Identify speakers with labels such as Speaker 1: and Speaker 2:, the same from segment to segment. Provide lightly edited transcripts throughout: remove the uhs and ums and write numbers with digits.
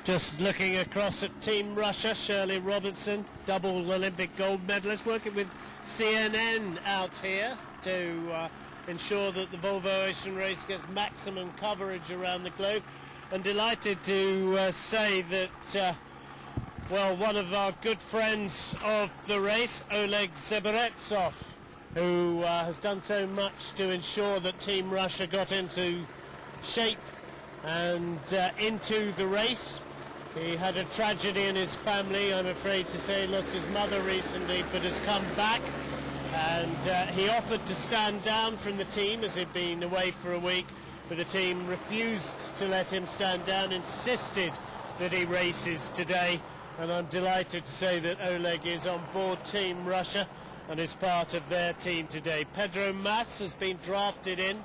Speaker 1: Just looking across at Team Russia, Shirley Robertson, double Olympic gold medalist, working with CNN out here to ensure that the Volvo Ocean Race gets maximum coverage around the globe. And delighted to say that, well, one of our good friends of the race, Oleg Zeberetsov, who has done so much to ensure that Team Russia got into shape and into the race. He had a tragedy in his family, I'm afraid to say. He lost his mother recently, but has come back. And he offered to stand down from the team as he'd been away for a week, but the team refused to let him stand down, insisted that he races today. And I'm delighted to say that Oleg is on board Team Russia and is part of their team today. Pedro Mas has been drafted in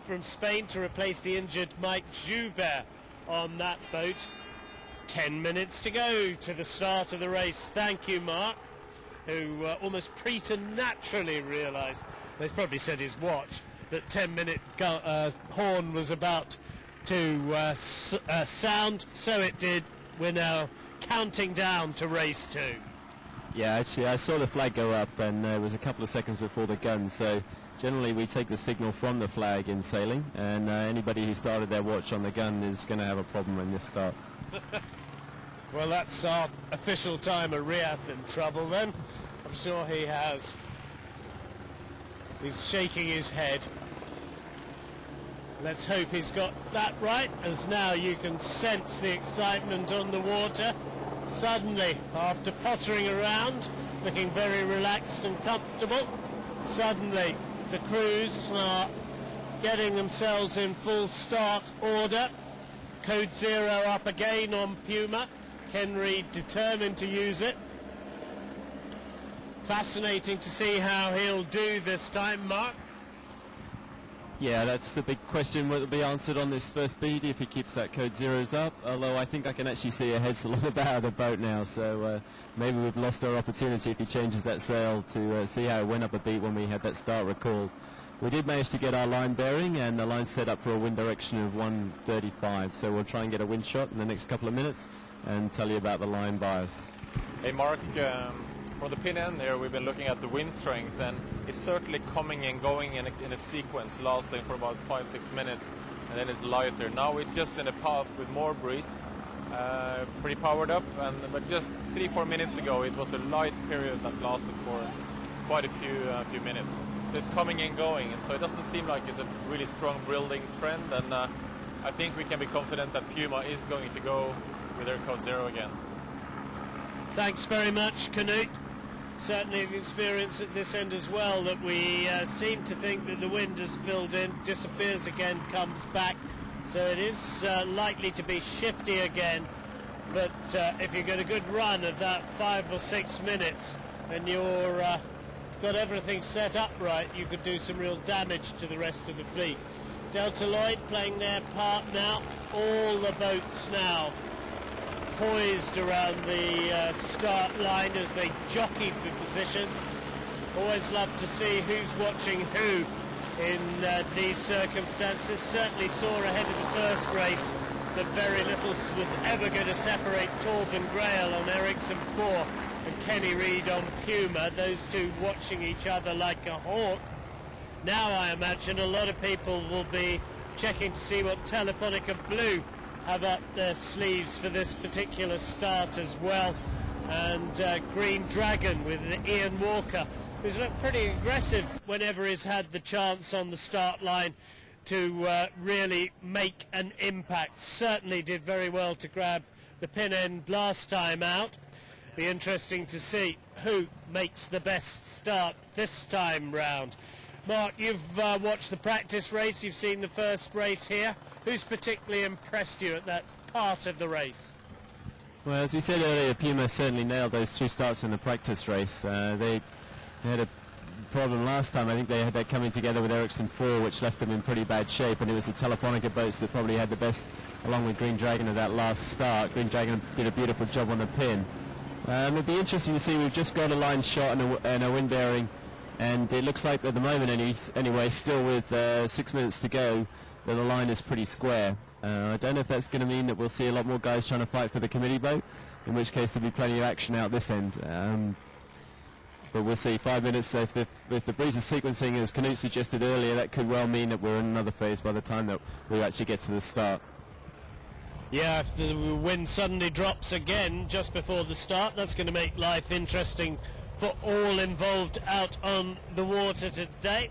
Speaker 1: from Spain to replace the injured Mike Joubert on that boat. 10 minutes to go to the start of the race. Thank you, Mark, who almost preternaturally realised, he's probably said his watch, that 10-minute horn was about to sound. So it did. We're now counting down to race 2.
Speaker 2: Yeah, actually, I saw the flag go up, and it was a couple of seconds before the gun. So generally, we take the signal from the flag in sailing, and anybody who started their watch on the gun is going to have a problem when you start.
Speaker 1: Well, that's our official timer, Riath, in trouble then. I'm sure he has. He's shaking his head. Let's hope he's got that right, as now you can sense the excitement on the water. Suddenly, after pottering around, looking very relaxed and comfortable, suddenly the crews are getting themselves in full start order. Code 0 up again on PUMA. Ken Reid determined to use it. Fascinating to see how he'll do this time, Mark.
Speaker 2: Yeah, that's the big question. Will it be answered on this first beat if he keeps that code 0s up? Although I think I can actually see a headsail on the bow of the boat now, so maybe we've lost our opportunity if he changes that sail to see how it went up a beat when we had that start recall. We did manage to get our line bearing, and the line set up for a wind direction of 135, so we'll try and get a wind shot in the next couple of minutes and tell you about the line bias.
Speaker 3: Hey Mark, from the pin end there we've been looking at the wind strength, and it's certainly coming and going in a sequence lasting for about 5-6 minutes, and then it's lighter. Now we're just in a path with more breeze, pretty powered up, but just 3-4 minutes ago it was a light period that lasted for quite a few minutes. So it's coming and going, and so it doesn't seem like it's a really strong building trend, and I think we can be confident that PUMA is going to go with their code 0 again.
Speaker 1: Thanks very much, Canute. Certainly the experience at this end as well, that we seem to think that the wind has filled in, disappears again, comes back. So it is likely to be shifty again. But if you get a good run of that 5 or 6 minutes and you're got everything set up right, you could do some real damage to the rest of the fleet. Delta Lloyd playing their part now. All the boats now poised around the start line as they jockey for position. Always love to see who's watching who in these circumstances. Certainly saw ahead of the first race that very little was ever going to separate Torben Grail on Ericsson 4 and Kenny Reid on PUMA, those two watching each other like a hawk. Now I imagine a lot of people will be checking to see what Telefonica Blue have up their sleeves for this particular start as well. And Green Dragon with Ian Walker, who's looked pretty aggressive whenever he's had the chance on the start line to really make an impact. Certainly did very well to grab the pin end last time out. Be interesting to see who makes the best start this time round. Mark, you've watched the practice race, you've seen the first race here. Who's particularly impressed you at that part of the race?
Speaker 2: Well, as we said earlier, PUMA certainly nailed those 2 starts in the practice race. They had a problem last time. I think they had that coming together with Ericsson 4, which left them in pretty bad shape, and it was the Telefonica boats that probably had the best, along with Green Dragon, at that last start. Green Dragon did a beautiful job on the pin. It'll be interesting to see. We've just got a line shot and a wind bearing, and it looks like at the moment anyway, still with 6 minutes to go, that the line is pretty square. I don't know if that's going to mean that we'll see a lot more guys trying to fight for the committee boat, in which case there'll be plenty of action out this end. But we'll see. 5 minutes. So if the breeze is sequencing, as Knut suggested earlier, that could well mean that we're in another phase by the time that we actually get to the start.
Speaker 1: Yeah, if the wind suddenly drops again just before the start, that's going to make life interesting for all involved out on the water today.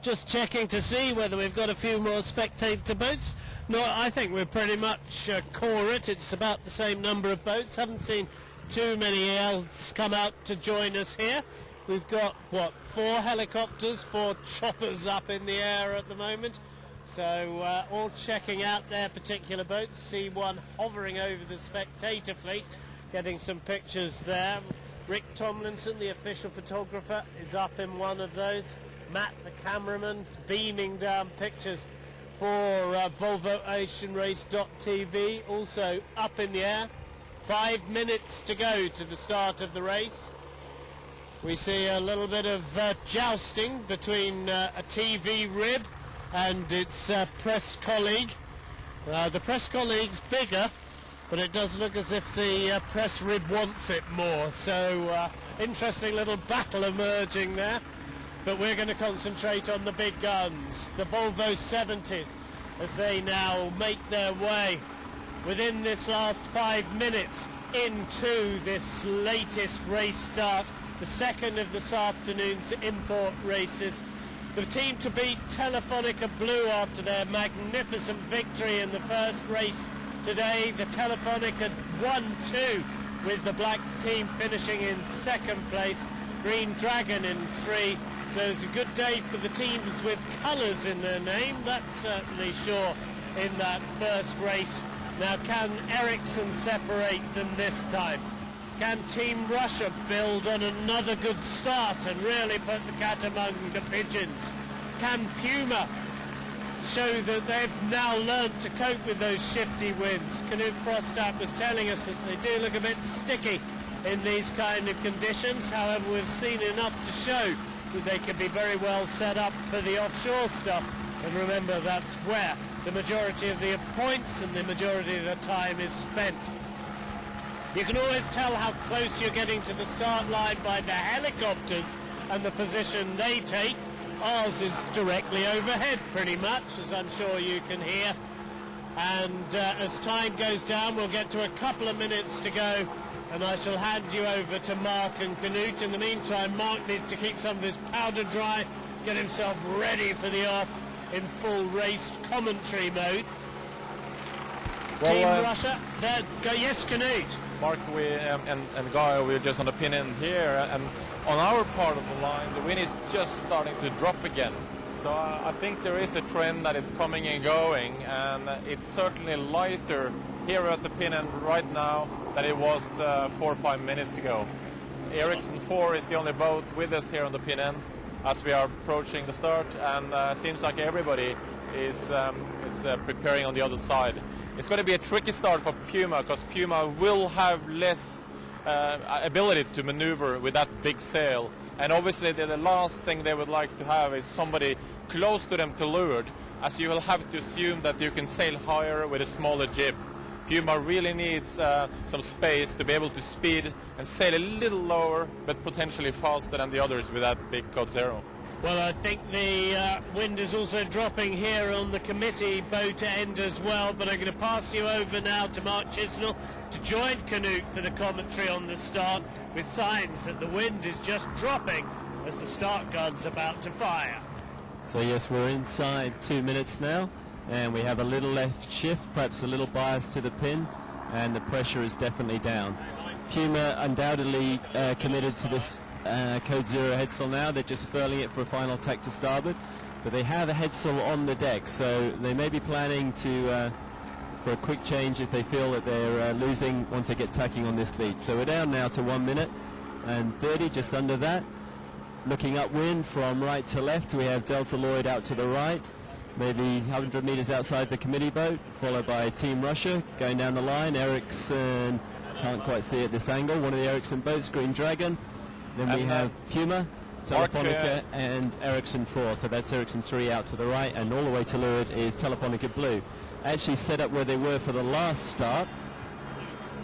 Speaker 1: Just checking to see whether we've got a few more spectator boats. No, I think we're pretty much core it. It's about the same number of boats. Haven't seen too many else come out to join us here. We've got, 4 helicopters, 4 choppers up in the air at the moment. So all checking out their particular boats. See one hovering over the spectator fleet, getting some pictures there. Rick Tomlinson, the official photographer, is up in one of those. Matt, the cameraman, beaming down pictures for Volvo Ocean Race.tv, also up in the air. 5 minutes to go to the start of the race. We see a little bit of jousting between a TV rib and its press colleague. The press colleague's bigger, but it does look as if the press rib wants it more. So interesting little battle emerging there. But we're going to concentrate on the big guns, the Volvo 70s, as they now make their way within this last 5 minutes into this latest race start, the second of this afternoon's import races. The team to beat, Telefonica Blue, after their magnificent victory in the first race today. The Telefonica 1-2, with the black team finishing in second place. Green Dragon in 3. So it's a good day for the teams with colours in their name, that's certainly sure, in that first race. Now, can Ericsson separate them this time? Can Team Russia build on another good start and really put the cat among the pigeons? Can PUMA show that they've now learned to cope with those shifty winds? Knut Frostad was telling us that they do look a bit sticky in these kind of conditions. However, we've seen enough to show that they can be very well set up for the offshore stuff. And remember, that's where the majority of the points and the majority of the time is spent. You can always tell how close you're getting to the start line by the helicopters and the position they take. Ours is directly overhead pretty much, as I'm sure you can hear. And as time goes down, we'll get to a couple of minutes to go, and I shall hand you over to Mark and Knut. In the meantime, Mark needs to keep some of his powder dry, get himself ready for the off in full race commentary mode. Well, Team Russia, there go. Yes, Knut.
Speaker 3: Mark, and Guy, we're just on the pin end here, and on our part of the line, the wind is just starting to drop again. So I think there is a trend that it's coming and going, and it's certainly lighter here at the pin end right now than it was 4 or 5 minutes ago. Ericsson 4 is the only boat with us here on the pin end as we are approaching the start, and seems like everybody is preparing on the other side. It's going to be a tricky start for PUMA, because PUMA will have less ability to maneuver with that big sail, and obviously the last thing they would like to have is somebody close to them to leeward, as you will have to assume that you can sail higher with a smaller jib. PUMA really needs some space to be able to speed and sail a little lower, but potentially faster than the others with that big Cod Zero.
Speaker 1: Well, I think the wind is also dropping here on the committee boat end as well, but I'm going to pass you over now to Mark Chisnell to join Knut for the commentary on the start, with signs that the wind is just dropping as the start gun's about to fire.
Speaker 2: So yes, we're inside 2 minutes now, and we have a little left shift, perhaps a little bias to the pin, and the pressure is definitely down. PUMA undoubtedly committed to this Code Zero headsail now. They're just furling it for a final tack to starboard, but they have a headsail on the deck, so they may be planning to for a quick change if they feel that they're losing once they get tacking on this beat. So we're down now to 1 minute and 30, just under that. Looking upwind from right to left, we have Delta Lloyd out to the right, maybe 100 meters outside the committee boat, followed by Team Russia going down the line. Ericsson, can't quite see at this angle, one of the Ericsson boats, Green Dragon. Then we have PUMA, Telefonica and Ericsson 4. So that's Ericsson 3 out to the right, and all the way to leeward is Telefonica Blue. Actually set up where they were for the last start.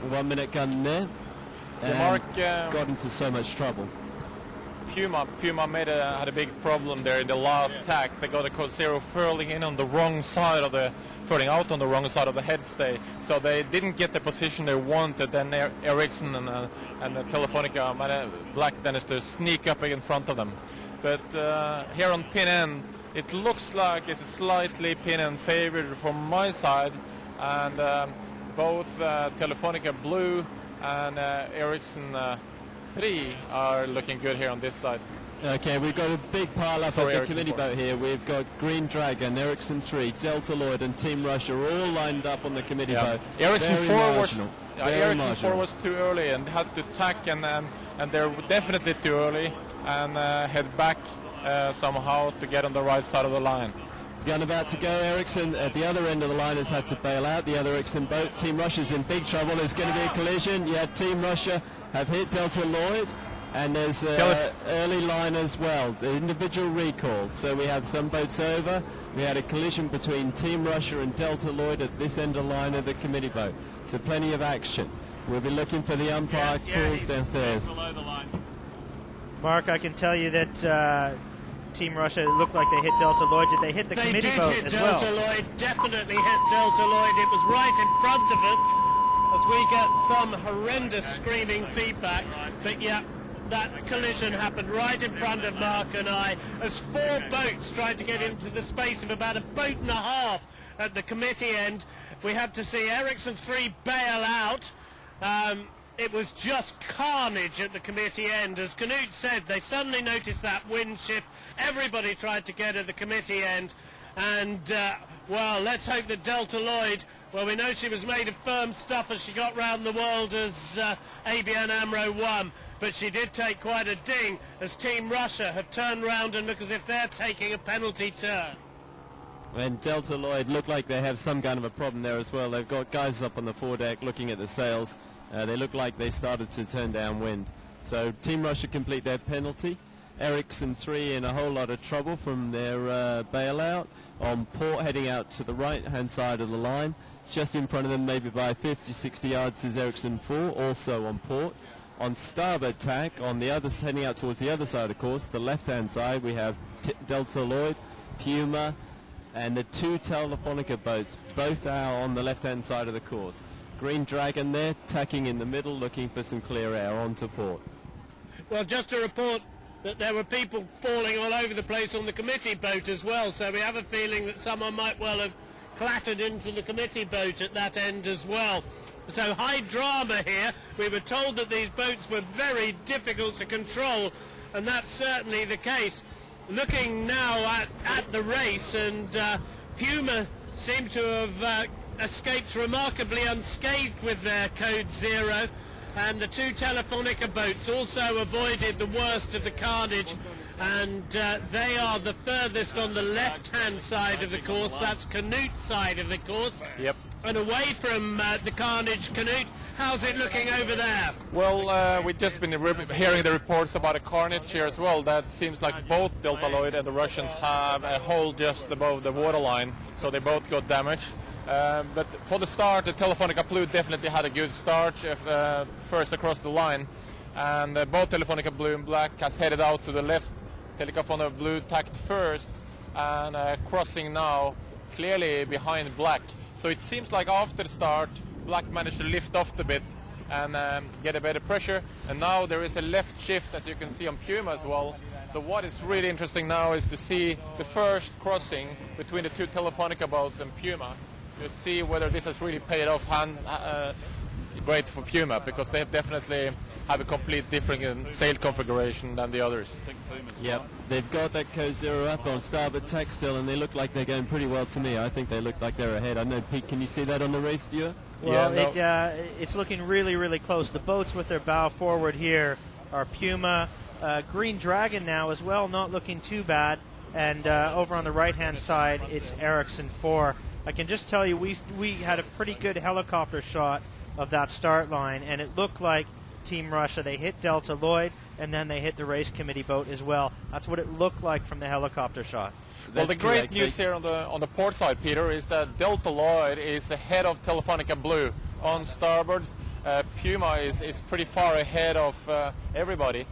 Speaker 2: 1 minute gun there. And got into so much trouble.
Speaker 3: Puma had a big problem there in the last tack. They got a code 0 furling in on the wrong side of the, furling out on the wrong side of the headstay. So they didn't get the position they wanted. Then Ericsson and Telefonica Black managed to sneak up in front of them. But here on pin end, it looks like it's a slightly pin end favored from my side, and both Telefonica Blue and Ericsson 3 are looking good here on this side.
Speaker 2: Okay, we've got a big pile up at the committee boat here. We've got Green Dragon, Ericsson 3, Delta Lloyd and Team Russia all lined up on the committee boat.
Speaker 3: Ericsson 4 was too early and had to tack, and they're definitely too early, and head back somehow to get on the right side of the line.
Speaker 2: Gun about to go. Ericsson at the other end of the line has had to bail out. The other Ericsson boat. Team Russia's in big trouble. There's going to be a collision. Yeah, Team Russia have hit Delta Lloyd, and there's early line as well. The individual recalls. So we have some boats over. We had a collision between Team Russia and Delta Lloyd at this end of the line of the committee boat. So plenty of action. We'll be looking for the umpire calls downstairs.
Speaker 1: Below the line.
Speaker 4: Mark, I can tell you that Team Russia looked like they hit Delta Lloyd. Did they hit the committee boat as well?
Speaker 1: They did hit Delta Lloyd, definitely hit Delta Lloyd. It was right in front of us as we get some horrendous screaming feedback. But yeah, that collision happened right in front of Mark and I as 4 boats tried to get into the space of about a boat and a half at the committee end. We had to see Ericsson 3 bail out. It was just carnage at the committee end. As Knut said, they suddenly noticed that wind shift. Everybody tried to get at the committee end. And, well, let's hope that Delta Lloyd, well, we know she was made of firm stuff as she got round the world as ABN AMRO 1. But she did take quite a ding as Team Russia have turned round and look as if they're taking a penalty turn.
Speaker 2: And Delta Lloyd look like they have some kind of a problem there as well. They've got guys up on the foredeck looking at the sails. They look like they started to turn downwind. So Team Russia complete their penalty. Ericsson 3 in a whole lot of trouble from their bailout. On port, heading out to the right-hand side of the line. Just in front of them, maybe by 50, 60 yards, is Ericsson 4, also on port. On starboard tack, on the other, heading out towards the other side, of course, the left-hand side, we have Delta Lloyd, Puma, and the 2 Telefonica boats. Both are on the left-hand side of the course. Green Dragon there, tacking in the middle, looking for some clear air onto port.
Speaker 1: Well, just to report that there were people falling all over the place on the committee boat as well, so we have a feeling that someone might well have clattered into the committee boat at that end as well. So high drama here. We were told that these boats were very difficult to control, and that's certainly the case. Looking now at the race, and Puma seem to have escaped remarkably unscathed with their code 0, and the 2 Telefonica boats also avoided the worst of the carnage, and they are the furthest on the left-hand side of the course. That's Knut's side of the course.
Speaker 3: Yep.
Speaker 1: And away from the carnage, Knut, how's it looking over there?
Speaker 3: Well, we've just been hearing the reports about a carnage here as well. That seems like both Delta Lloyd and the Russians have a hole just above the waterline, so they both got damaged. But for the start, the Telefonica Blue definitely had a good start, first across the line. And both Telefonica Blue and Black has headed out to the left. Telefonica Blue tacked first and crossing now clearly behind Black. So it seems like after the start, Black managed to lift off a bit and get a better pressure. And now there is a left shift, as you can see on Puma as well. So what is really interesting now is to see the first crossing between the 2 Telefonica boats and Puma. You see whether this has really paid off great for Puma, because they definitely have a complete different sail configuration than the others.
Speaker 2: Yep, they've got that code 0 up on starboard tack still, and they look like they're going pretty well to me. I think they look like they're ahead. I know, Pete, can you see that on the race viewer?
Speaker 4: Well, it's looking really, really close. The boats with their bow forward here are Puma. Green Dragon now as well, not looking too bad. And over on the right-hand side, it's Ericsson 4. I can just tell you we had a pretty good helicopter shot of that start line, and it looked like Team Russia. They hit Delta Lloyd. and then they hit the race committee boat as well. That's what it looked like from the helicopter shot.
Speaker 3: Well, the great news here on the port side, Peter, is that Delta Lloyd is ahead of Telefonica Blue on starboard. Puma is pretty far ahead of everybody,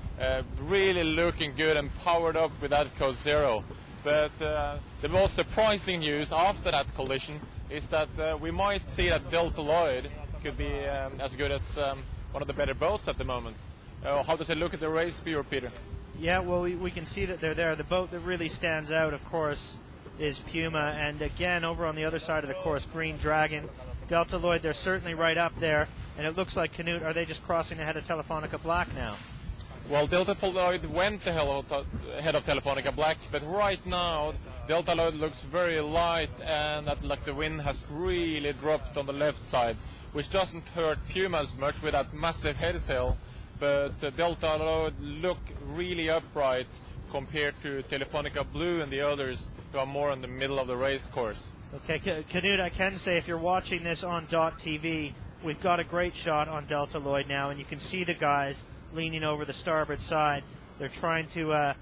Speaker 3: really looking good and powered up with that code 0. But the most surprising news after that collision is that we might see that Delta Lloyd could be as good as one of the better boats at the moment. How does it look at the race for you, Peter?
Speaker 4: Yeah, well, we can see that they're there. The boat that really stands out, of course, is Puma. And again, over on the other side of the course, Green Dragon. Delta Lloyd, they're certainly right up there. And it looks like, Canute, are they just crossing ahead of Telefonica Black now?
Speaker 3: Well, Delta Lloyd went ahead of Telefonica Black, but right now Delta Lloyd looks very light, and that like the wind has really dropped on the left side, which doesn't hurt Puma as much with that massive headsail. But Delta Lloyd look really upright compared to Telefonica Blue and the others who are more in the middle of the race course.
Speaker 4: Okay, Canute, I can say if you're watching this on .tv, we've got a great shot on Delta Lloyd now, and you can see the guys leaning over the starboard side. They're trying to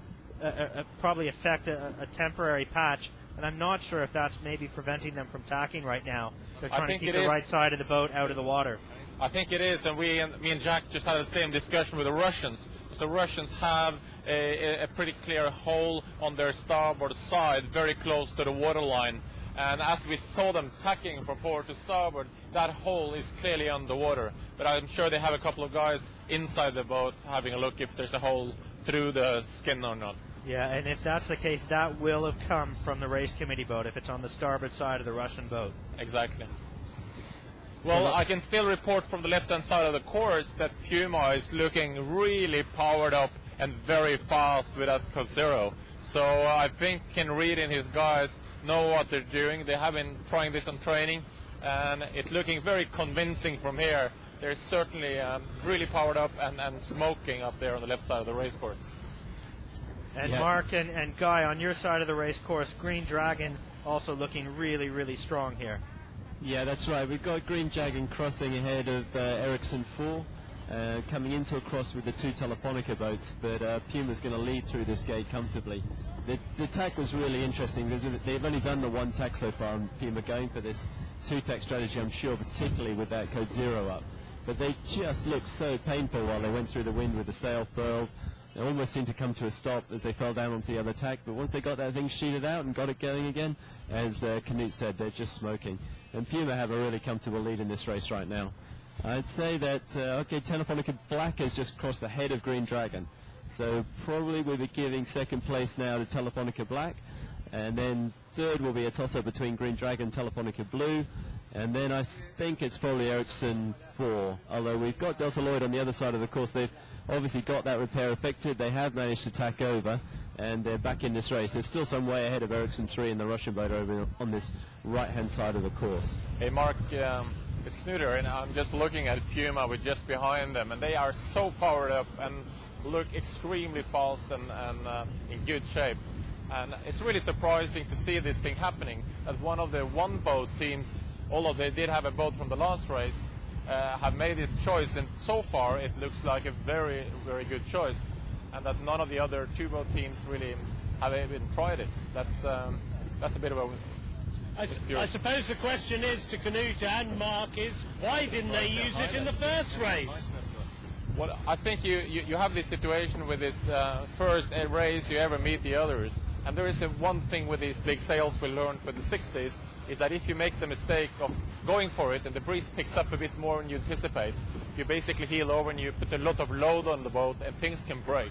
Speaker 4: probably affect a temporary patch, and I'm not sure if that's maybe preventing them from tacking right now. They're trying to keep the right side of the boat out of the water.
Speaker 3: I think it is, and me and Jack just had the same discussion with the Russians. Because the Russians have a pretty clear hole on their starboard side, very close to the waterline. And as we saw them tacking from port to starboard, that hole is clearly underwater. But I'm sure they have a couple of guys inside the boat having a look if there's a hole through the skin or not.
Speaker 4: Yeah, and if that's the case, that will have come from the race committee boat if it's on the starboard side of the Russian boat.
Speaker 3: Exactly. Well, I can still report from the left-hand side of the course that Puma is looking really powered up and very fast with that code 0. So I think Ken Reed and his guys know what they're doing. They have been trying this on training, and it's looking very convincing from here. They're certainly really powered up and smoking up there on the left side of the race course.
Speaker 4: And yeah. Mark and Guy, on your side of the race course, Green Dragon also looking really, really strong here.
Speaker 2: Yeah, that's right. We've got Green Dragon crossing ahead of Ericsson 4, coming into a cross with the two Telefonica boats, but Puma's going to lead through this gate comfortably. The tack was really interesting because they've only done the one tack so far, and Puma going for this two-tack strategy, I'm sure, particularly with that code 0 up. But they just looked so painful while they went through the wind with the sail furled. They almost seemed to come to a stop as they fell down onto the other tack, but once they got that thing sheeted out and got it going again, as Canute said, they're just smoking. And Puma have a really comfortable lead in this race right now. I'd say that, Telefonica Black has just crossed ahead of Green Dragon. So probably we'll be giving second place now to Telefonica Black. And then third will be a toss-up between Green Dragon and Telefonica Blue. And then I think it's probably Ericsson 4. Although we've got Delta Lloyd on the other side of the course. They've obviously got that repair affected. They have managed to tack over, and they're back in this race. They're still some way ahead of Ericsson 3 and the Russian boat over on this right-hand side of the course.
Speaker 3: Hey, Mark, it's Knuder, and I'm just looking at Puma with just behind them, and they are so powered up and look extremely fast and in good shape. And it's really surprising to see this thing happening, that one of the one-boat teams, although they did have a boat from the last race, have made this choice, and so far it looks like a very, very good choice, and that none of the other two-boat teams really have even tried it. That's a bit of a...
Speaker 1: I suppose the question is to Canute and Mark is, why didn't they use it in the first race?
Speaker 3: Well, I think you have this situation with this first race you ever meet the others. And there is one thing with these big sails we learned with the 60s, is that if you make the mistake of going for it and the breeze picks up a bit more than you anticipate, you basically heel over and you put a lot of load on the boat and things can break.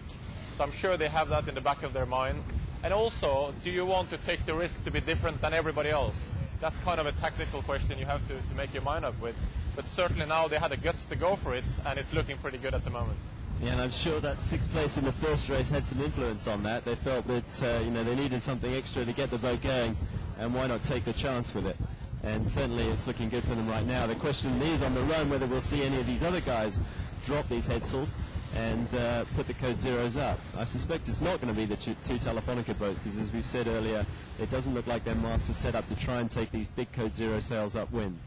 Speaker 3: So I'm sure they have that in the back of their mind. And also, do you want to take the risk to be different than everybody else? That's kind of a tactical question you have to make your mind up with. But certainly now they had the guts to go for it, and it's looking pretty good at the moment.
Speaker 2: Yeah, and I'm sure that sixth place in the first race had some influence on that. They felt that they needed something extra to get the boat going, and why not take the chance with it? And certainly it's looking good for them right now. The question is on the run whether we'll see any of these other guys drop these headsails and put the code 0s up. I suspect it's not going to be the two Telefonica boats, because as we've said earlier, it doesn't look like their masts are set up to try and take these big code 0 sails upwind.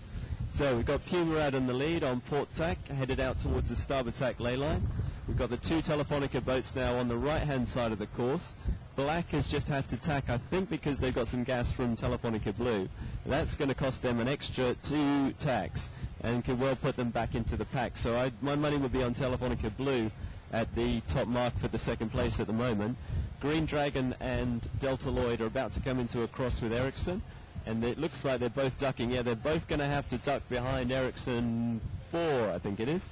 Speaker 2: So we've got Puma out in the lead on port tack, headed out towards the starboard tack ley line. We've got the two Telefonica boats now on the right-hand side of the course. Black has just had to tack, I think, because they've got some gas from Telefonica Blue. That's going to cost them an extra 2 tacks and could well put them back into the pack. So my money would be on Telefonica Blue at the top mark for the second place at the moment. Green Dragon and Delta Lloyd are about to come into a cross with Ericsson, and it looks like they're both ducking. Yeah, they're both going to have to duck behind Ericsson 4, I think it is.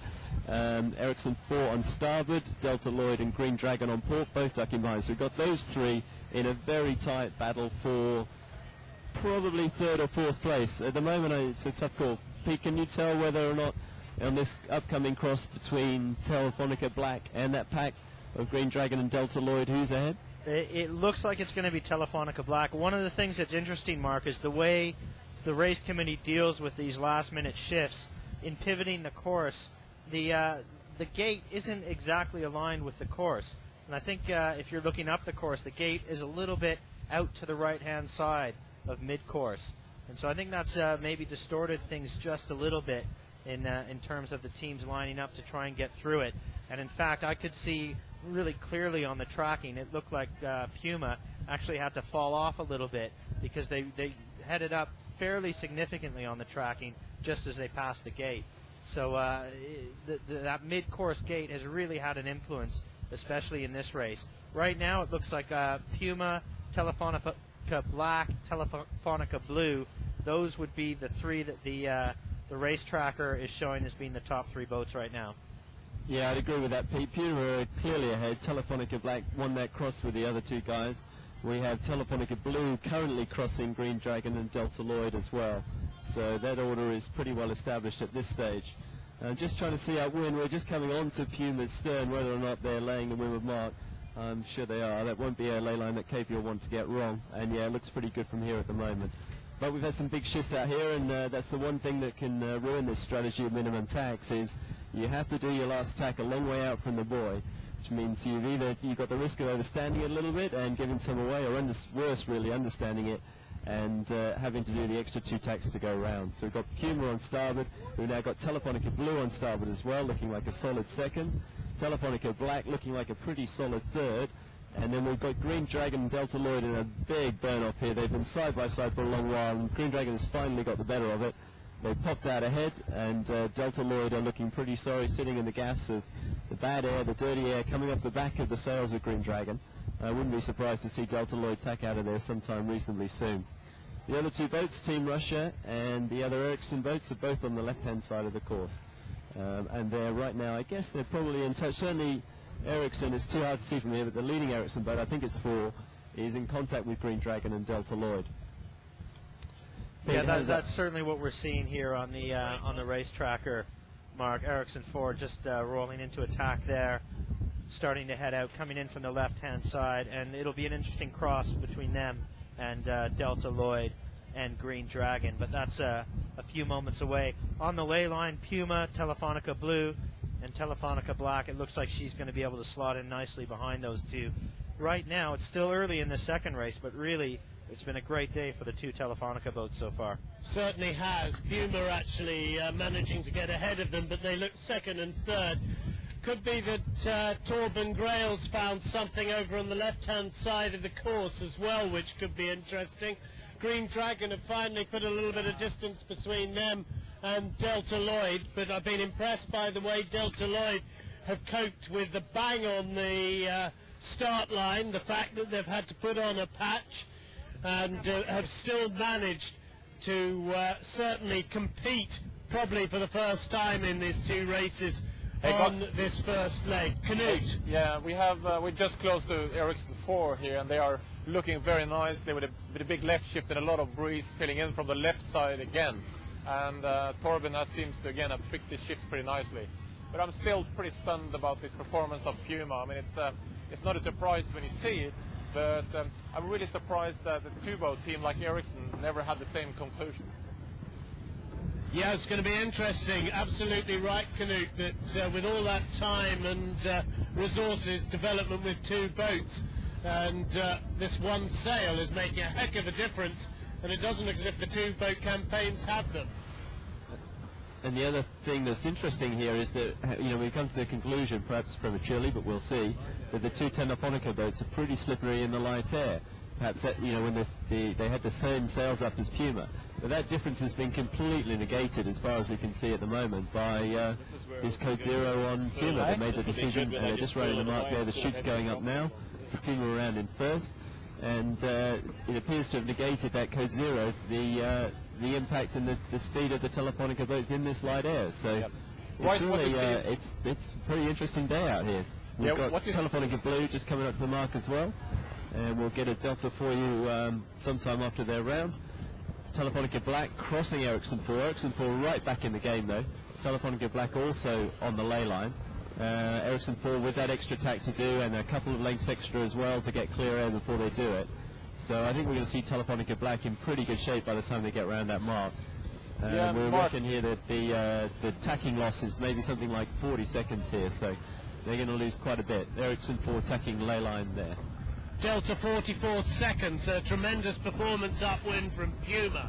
Speaker 2: Ericsson 4 on starboard, Delta Lloyd and Green Dragon on port, both ducking behind. So we've got those three in a very tight battle for probably 3rd or 4th place. At the moment, it's a tough call. Pete, can you tell whether or not on this upcoming cross between Telefonica Black and that pack of Green Dragon and Delta Lloyd, who's ahead?
Speaker 4: It looks like it's going to be Telefonica Black. One of the things that's interesting, Mark, is the way the race committee deals with these last-minute shifts in pivoting the course. The gate isn't exactly aligned with the course, and I think if you're looking up the course, the gate is a little bit out to the right-hand side of mid-course, and so I think that's maybe distorted things just a little bit in terms of the teams lining up to try and get through it. And in fact, I could see really clearly on the tracking, it looked like PUMA actually had to fall off a little bit because they headed up fairly significantly on the tracking just as they passed the gate. So that mid-course gate has really had an influence, especially in this race. Right now it looks like PUMA, Telefonica Black, Telefonica Blue, those would be the three that the race tracker is showing as being the top 3 boats right now.
Speaker 2: Yeah, I'd agree with that, Pete. PUMA are clearly ahead. Telefonica Black won that cross with the other 2 guys. We have Telefonica Blue currently crossing Green Dragon and Delta Lloyd as well. So that order is pretty well established at this stage. Just trying to see Upwind. We're just coming on to PUMA's stern, whether or not they're laying the windward mark. I'm sure they are. That won't be a ley line that KP will want to get wrong. And yeah, it looks pretty good from here at the moment. But we've had some big shifts out here, and that's the one thing that can ruin this strategy of minimum tacks is you have to do your last tack a long way out from the buoy, which means you've got the risk of overstanding it a little bit and giving some away, or worse really, understanding it and having to do the extra 2 tacks to go round. So we've got PUMA on starboard. We've now got Telefonica Blue on starboard as well, looking like a solid 2nd. Telefonica Black looking like a pretty solid 3rd. And then we've got Green Dragon and Delta Lloyd in a big burn-off here. They've been side by side for a long while, and Green Dragon has finally got the better of it. They popped out ahead, and Delta Lloyd are looking pretty sorry, sitting in the gas of the bad air, the dirty air, coming off the back of the sails of Green Dragon. I wouldn't be surprised to see Delta Lloyd tack out of there sometime reasonably soon. The other 2 boats, Team Russia and the other Ericsson boats, are both on the left-hand side of the course. And they're right now, I guess they're probably in touch. Certainly Ericsson, it's too hard to see from here, but the leading Ericsson boat, I think it's 4, is in contact with Green Dragon and Delta Lloyd.
Speaker 4: Yeah, that's certainly what we're seeing here on the race tracker, Mark. Ericsson 4 just rolling into attack there, starting to head out, coming in from the left-hand side, and it'll be an interesting cross between them and Delta Lloyd and Green Dragon, but that's a few moments away. On the ley line, PUMA, Telefonica Blue, and Telefonica Black. It looks like she's going to be able to slot in nicely behind those 2. Right now, it's still early in the second race, but really, it's been a great day for the 2 Telefonica boats so far.
Speaker 1: Certainly has. PUMA actually managing to get ahead of them, but they look 2nd and 3rd. Could be that Torben Grail's found something over on the left-hand side of the course as well, which could be interesting. Green Dragon have finally put a little bit of distance between them and Delta Lloyd, but I've been impressed by the way Delta Lloyd have coped with the bang on the start line, the fact that they've had to put on a patch, and have still managed to certainly compete, probably for the first time in these 2 races on this first leg. Knut.
Speaker 3: Yeah, we're just close to Ericsson 4 here, and they are looking very nicely with a big left shift and a lot of breeze filling in from the left side again. And Torben seems to again have tricked this shift pretty nicely. But I'm still pretty stunned about this performance of PUMA. I mean, it's not a surprise when you see it, but I'm really surprised that the 2-boat team like Ericsson never had the same conclusion.
Speaker 1: Yeah, it's going to be interesting. Absolutely right, Knut, that with all that time and resources, development with 2 boats, and this one sail is making a heck of a difference, and it doesn't look as if the 2-boat campaigns have them.
Speaker 2: And the other thing that's interesting here is that, we come to the conclusion, perhaps prematurely, but we'll see, that the two Telefonica boats are pretty slippery in the light air. Perhaps that, when they had the same sails up as Puma. But that difference has been completely negated, as far as we can see at the moment, by this Code Zero on Puma. They made the decision, they're just running the mark there, the chute's going up now, so Puma around in first. And it appears to have negated that Code Zero, the impact and the speed of the Telefonica boats in this light air. So it's really it's a pretty interesting day out here. We've got Telefonica Blue just coming up to the mark as well, and we'll get a delta for you sometime after their round. Telefonica Black crossing Ericsson 4. Ericsson 4 right back in the game though. Telefonica Black also on the ley line. Ericsson 4 with that extra tack to do, and a couple of lengths extra as well to get clear air before they do it. So I think we're going to see Telefonica Black in pretty good shape by the time they get around that mark. We're reckoning here that the tacking loss is maybe something like 40 seconds here, so they're going to lose quite a bit. Ericsson 4 tacking ley line there.
Speaker 1: Delta 44 seconds, a tremendous performance upwind from Puma.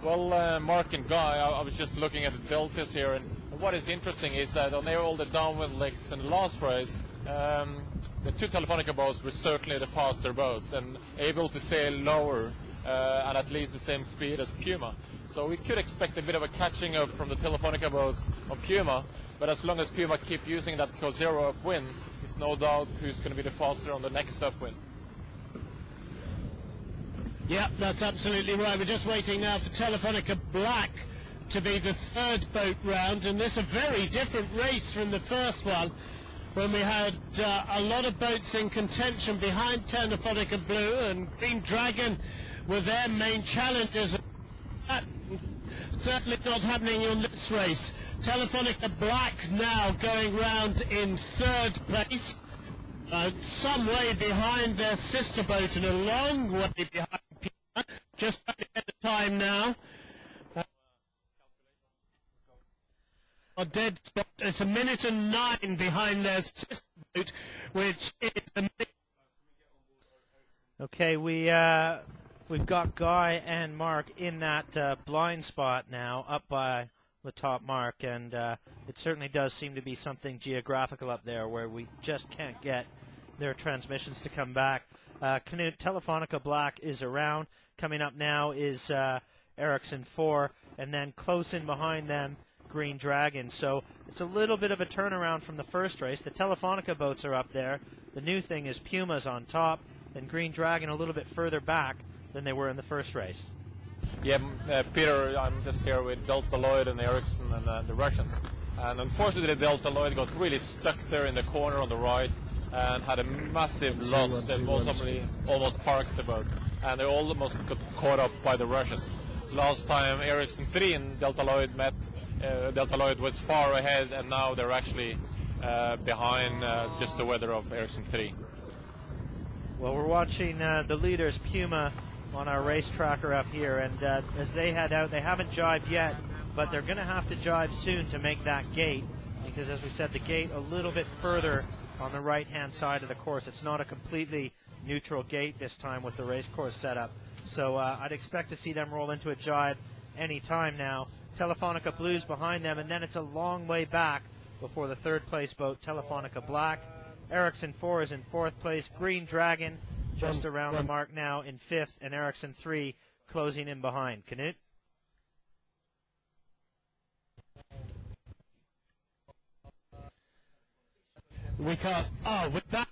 Speaker 3: Well, Mark and Guy, I was just looking at the deltas here, and what is interesting is that on all the downwind legs in the last race, the two Telefonica boats were certainly the faster boats and able to sail lower and at least the same speed as Puma. So we could expect a bit of a catching up from the Telefonica boats on Puma, but as long as Puma keep using that Code Zero upwind, there's no doubt who's going to be the faster on the next upwind.
Speaker 1: Yeah, that's absolutely right. We're just waiting now for Telefonica Black to be the third boat round, and this is a very different race from the first one, when we had a lot of boats in contention behind Telefonica Blue, and Green Dragon were their main challengers. That certainly not happening on this race. Telefonica Black now going round in third place, some way behind their sister boat and a long way behind Puma, just running at the time now. A dead spot. It's a minute and 9 behind their sister boat, which is a minute.
Speaker 4: Okay, we've got Guy and Mark in that blind spot now, up by the top mark, and it certainly does seem to be something geographical up there where we just can't get their transmissions to come back. Canute, Telefonica Black is around. Coming up now is Ericsson 4, and then close in behind them, Green Dragon. So it's a little bit of a turnaround from the first race. The Telefonica boats are up there. The new thing is Puma's on top, and Green Dragon a little bit further back than they were in the first race.
Speaker 3: Yeah, Peter, I'm just here with Delta Lloyd and Ericsson and the Russians. And unfortunately, the Delta Lloyd got really stuck there in the corner on the right and had a massive loss that almost parked the boat. And they almost got caught up by the Russians. Last time Ericsson 3 and Delta Lloyd met, Delta Lloyd was far ahead, and now they're actually behind just the weather of Ericsson 3.
Speaker 4: Well, we're watching the leaders, Puma, on our race tracker up here, and as they head out, they haven't jibed yet, but they're going to have to jibe soon to make that gate, because as we said, the gate a little bit further on the right-hand side of the course. It's not a completely neutral gate this time with the race course setup, so I'd expect to see them roll into a jibe any time now. Telefonica Blue's behind them, and then it's a long way back before the third place boat, Telefonica Black. Ericsson 4 is in fourth place. Green Dragon just around the mark now in fifth, and Ericsson 3 closing in behind. Canute?
Speaker 1: We can't. Oh, we're back.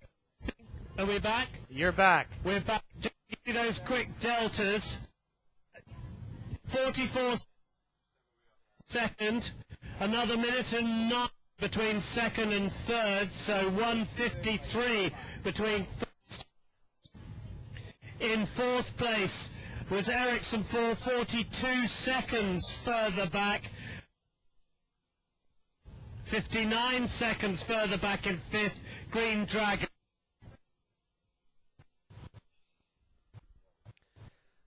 Speaker 1: Are we back?
Speaker 4: You're back.
Speaker 1: We're back. Just give you those quick deltas. 44 second. Another minute and 9 between second and third. So 1:53 between first. In fourth place was Ericsson 4, 42 seconds further back. 59 seconds further back in fifth, Green Dragon.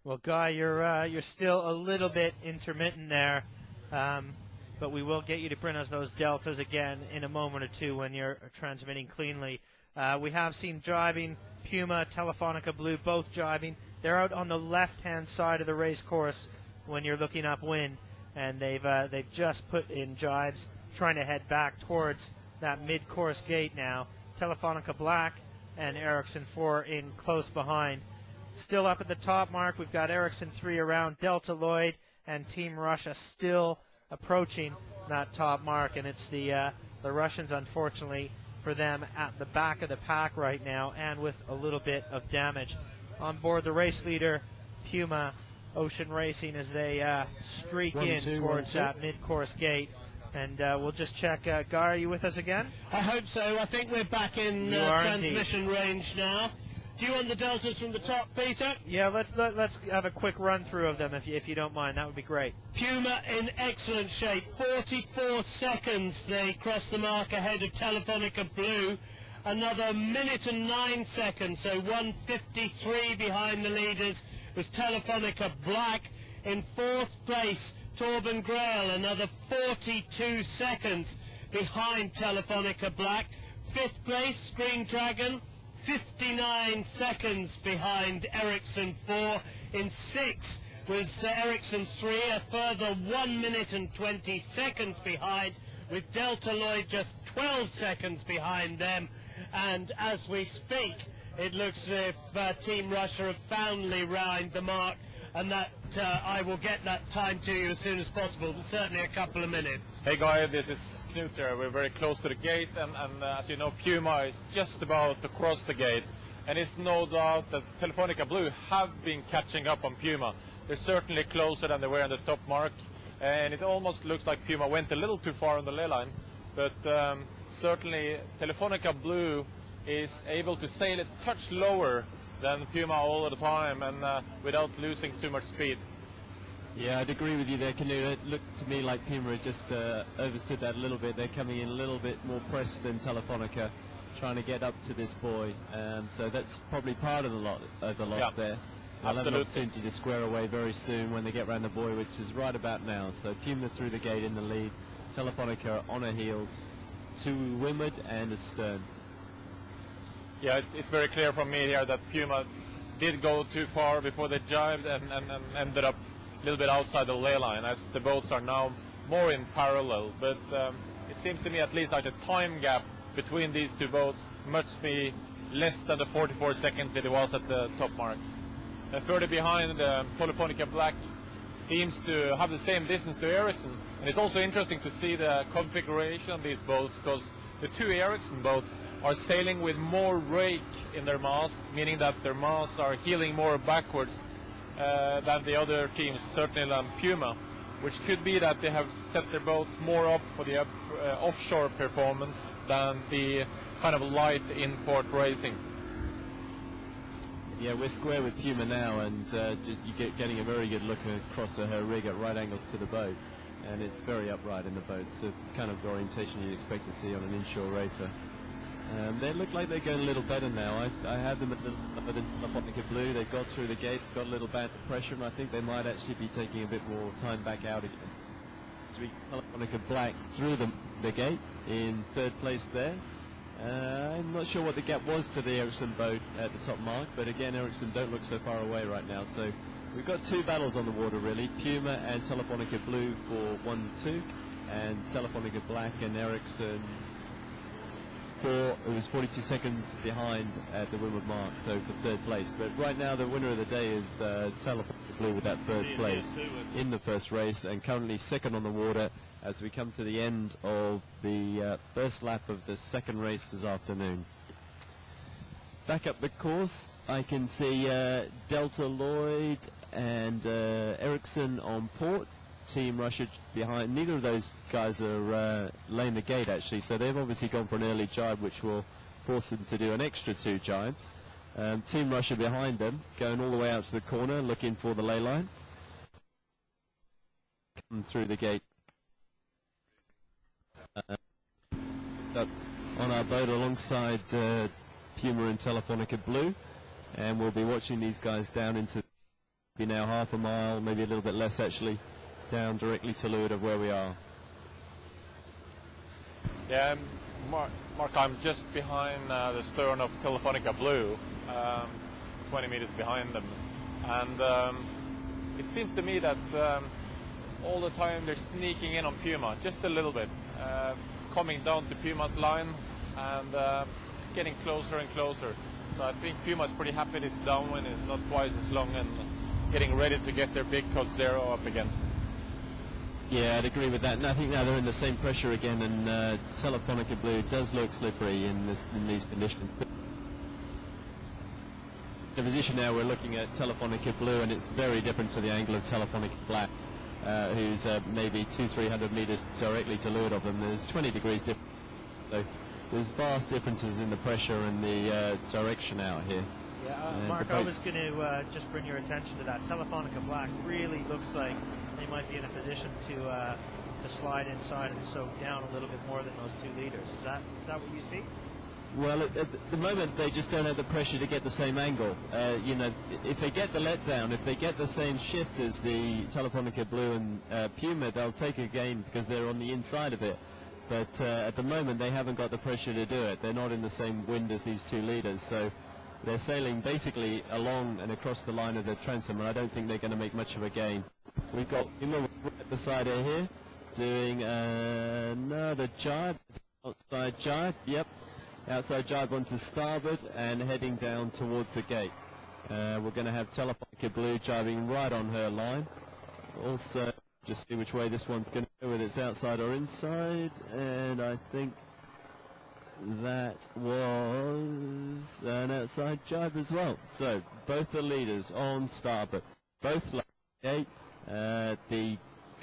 Speaker 4: Well, Guy, you're still a little bit intermittent there, but we will get you to print us those deltas again in a moment or two when you're transmitting cleanly. We have seen jibing, Puma, Telefonica Blue, both jibing. They're out on the left-hand side of the race course when you're looking upwind. and they've just put in jibes, trying to head back towards that mid-course gate now. Telefonica Black and Ericsson 4 in close behind. Still up at the top, Mark. We've got Ericsson 3 around, Delta Lloyd and Team Russia still approaching that top mark, and it's the Russians, unfortunately for them, at the back of the pack right now, and with a little bit of damage. On board the race leader, PUMA Ocean Racing, as they streak in towards that mid-course gate. And we'll just check. Guy, are you with us again?
Speaker 1: I hope so. I think we're back in transmission range now. Do you want the deltas from the top, Peter?
Speaker 4: Yeah, let's have a quick run through of them if you don't mind. That would be great.
Speaker 1: PUMA in excellent shape. 44 seconds they crossed the mark ahead of Telefonica Blue. Another minute and 9 seconds, so 1:53 behind the leaders was Telefonica Black. In fourth place, Torben Grail, another 42 seconds behind Telefonica Black. Fifth place, Green Dragon, 59 seconds behind Ericsson 4. In sixth was Ericsson 3, a further 1 minute and 20 seconds behind, with Delta Lloyd just 12 seconds behind them. And as we speak, it looks as if Team Russia have finally round the mark, and that I will get that time to you as soon as possible, but certainly a couple of minutes.
Speaker 3: Hey Guy, this is Knut here. We're very close to the gate, and as you know, PUMA is just about to cross the gate, and it's no doubt that Telefonica Blue have been catching up on PUMA. They're certainly closer than they were on the top mark, and it almost looks like PUMA went a little too far on the ley line, but certainly Telefonica Blue is able to sail a touch lower than PUMA all the time, and without losing too much speed.
Speaker 2: Yeah, I'd agree with you there, Canute. It looked to me like PUMA had just overstood that a little bit. They're coming in a little bit more pressed than Telefonica, trying to get up to this buoy, and so that's probably part of the loss there. They'll have an opportunity to square away very soon when they get round the buoy, which is right about now. So PUMA through the gate in the lead, Telefonica on her heels, to windward and astern.
Speaker 3: Yeah, it's very clear from me here that PUMA did go too far before they jibed and ended up a little bit outside the ley line, as the boats are now more in parallel. But it seems to me at least like the time gap between these two boats must be less than the 44 seconds it was at the top mark. Further behind, Telefonica Black seems to have the same distance to Ericsson. And it's also interesting to see the configuration of these boats, because the two Ericsson boats are sailing with more rake in their mast, meaning that their masts are heeling more backwards than the other teams, certainly than PUMA, which could be that they have set their boats more up for the offshore performance than the kind of light in-port racing.
Speaker 2: Yeah, we're square with PUMA now, and you're getting a very good look across her rig at right angles to the boat, and it's very upright in the boat. It's the kind of orientation you'd expect to see on an inshore racer. They look like they're going a little better now. I had them a little better than Telefonica Blue. They got through the gate, got a little bad pressure, and I think they might actually be taking a bit more time back out again. So Telefonica Black through the gate in third place there. I'm not sure what the gap was to the Ericsson boat at the top mark, but again, Ericsson don't look so far away right now. So we've got two battles on the water, really. PUMA and Telefonica Blue for 1-2, and Telefonica Black and Ericsson it was 42 seconds behind at the windward mark, so for third place. But right now, the winner of the day is Telefonica Blue with that first place in the first race, and currently second on the water as we come to the end of the first lap of the second race this afternoon. Back up the course, I can see Delta Lloyd and Ericsson on port. Team Russia behind. Neither of those guys are laying the gate, actually, so they've obviously gone for an early jibe, which will force them to do an extra 2 jibes. Team Russia behind them, going all the way out to the corner, looking for the ley line. Come through the gate. Up on our boat alongside PUMA and Telefonica Blue, and we'll be watching these guys down into now half a mile, maybe a little bit less actually, down directly to leeward of where we are.
Speaker 3: Yeah, Mark, I'm just behind the stern of Telefonica Blue, 20 meters behind them, and it seems to me that all the time they're sneaking in on Puma, just a little bit, coming down to Puma's line and getting closer and closer. So I think Puma's pretty happy this downwind is not twice as long and getting ready to get their big code zero up again.
Speaker 2: Yeah, I'd agree with that. And I think now they're in the same pressure again, and Telefonica Blue does look slippery in these conditions. The position now we're looking at Telefonica Blue, and it's very different to the angle of Telefonica Black, who's maybe 200-300 meters directly to leeward of them. There's 20 degrees difference. So there's vast differences in the pressure and the direction out here.
Speaker 4: Yeah, Mark, I was going to just bring your attention to that. Telefonica Black really looks like they might be in a position to slide inside and soak down a little bit more than those 2 leaders. Is that what you see?
Speaker 2: Well, at the moment they just don't have the pressure to get the same angle. You know, if they get the letdown, if they get the same shift as the Telefonica Blue and Puma, they'll take a gain because they're on the inside of it. But at the moment they haven't got the pressure to do it. They're not in the same wind as these 2 leaders, so they're sailing basically along and across the line of the transom, and I don't think they're going to make much of a gain. We've got Puma at the side here doing another jibe, outside jibe, yep, outside jibe onto starboard and heading down towards the gate. We're going to have Telefonica Blue jibing right on her line. Also, just see which way this one's going to go, whether it's outside or inside, and I think that was an outside jibe as well. So both the leaders on starboard, both left gate. The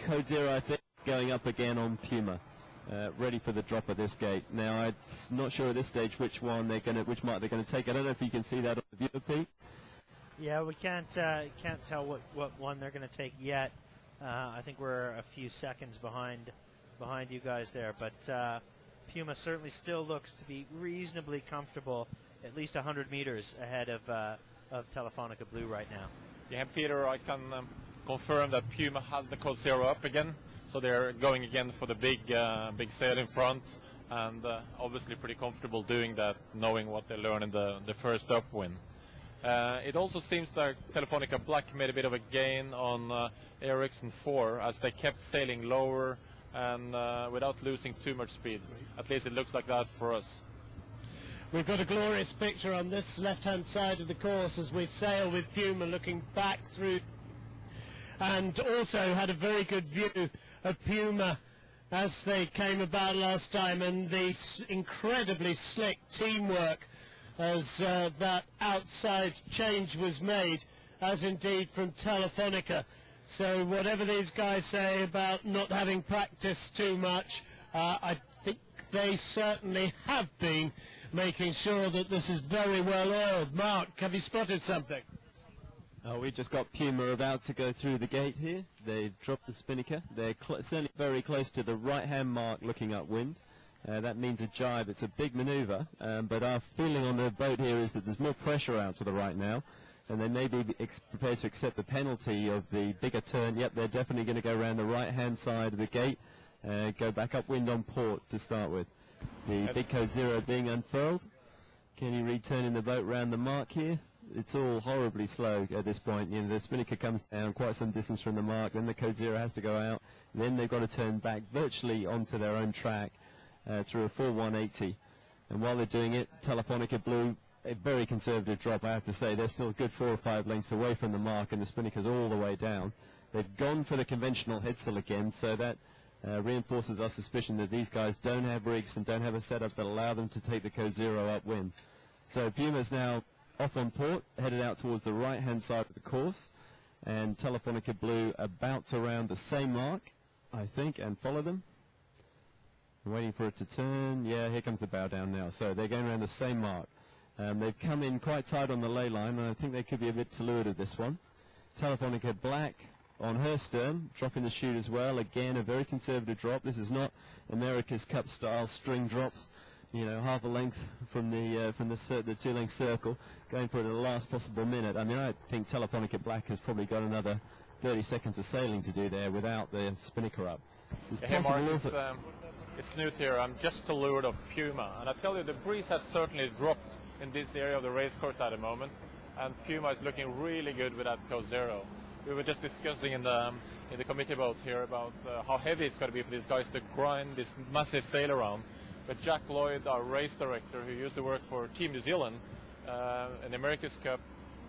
Speaker 2: code zero, I think, going up again on Puma, ready for the drop of this gate. Now I'm not sure at this stage which mark they're going to take. I don't know if you can see that on the viewer, Pete.
Speaker 4: Yeah, we can't tell what one they're going to take yet. I think we're a few seconds behind you guys there, but Puma certainly still looks to be reasonably comfortable, at least 100 meters ahead of Telefonica Blue right now.
Speaker 3: Yeah, Peter, I can confirm that Puma has the code zero up again, so they're going again for the big sail in front, and obviously pretty comfortable doing that, knowing what they learned in the first upwind. It also seems like Telefonica Black made a bit of a gain on Ericsson 4 as they kept sailing lower and without losing too much speed. At least it looks like that for us.
Speaker 1: We've got a glorious picture on this left-hand side of the course as we sail with Puma looking back through, and also had a very good view of Puma as they came about last time, and the incredibly slick teamwork as that outside change was made, as indeed from Telefonica. So whatever these guys say about not having practiced too much, I think they certainly have been making sure that this is very well oiled. Mark, have you spotted something?
Speaker 2: We just got Puma about to go through the gate here. They've dropped the spinnaker. They're certainly very close to the right-hand mark looking upwind. That means a jibe. It's a big manoeuvre, but our feeling on the boat here is that there's more pressure out to the right now, and they may be prepared to accept the penalty of the bigger turn. Yep, they're definitely going to go around the right-hand side of the gate, go back upwind on port to start with. The big code zero being unfurled. Can you read turning the boat round the mark here? It's all horribly slow at this point. You know, the spinnaker comes down quite some distance from the mark, then the code zero has to go out, then they've got to turn back virtually onto their own track through a full 180. And while they're doing it, Telefonica Blue, a very conservative drop, I have to say. They're still a good 4 or 5 lengths away from the mark, and the spinnaker's all the way down. They've gone for the conventional headsail again, so that reinforces our suspicion that these guys don't have rigs and don't have a setup that allow them to take the code zero upwind. So Puma's now off on port, headed out towards the right-hand side of the course, and Telefonica Blue about to round the same mark, I think, and follow them. I'm waiting for it to turn. Yeah, here comes the bow down now. So they're going around the same mark. They've come in quite tight on the ley line, and I think they could be a bit to leeward of this one. Telefonica Black on her stern, dropping the chute as well. Again, a very conservative drop. This is not America's Cup style string drops, you know, half a length from the 2-length circle, going for it at the last possible minute. I mean, I think Telefonica Black has probably got another 30 seconds of sailing to do there without the spinnaker up.
Speaker 3: Hey Mark, it's Knut here. I'm just to leeward of Puma, and I tell you, the breeze has certainly dropped in this area of the racecourse at the moment, and Puma is looking really good with that code zero. we were just discussing in the committee boat here about how heavy it's going to be for these guys to grind this massive sail around. But Jack Lloyd, our race director, who used to work for Team New Zealand in the America's Cup,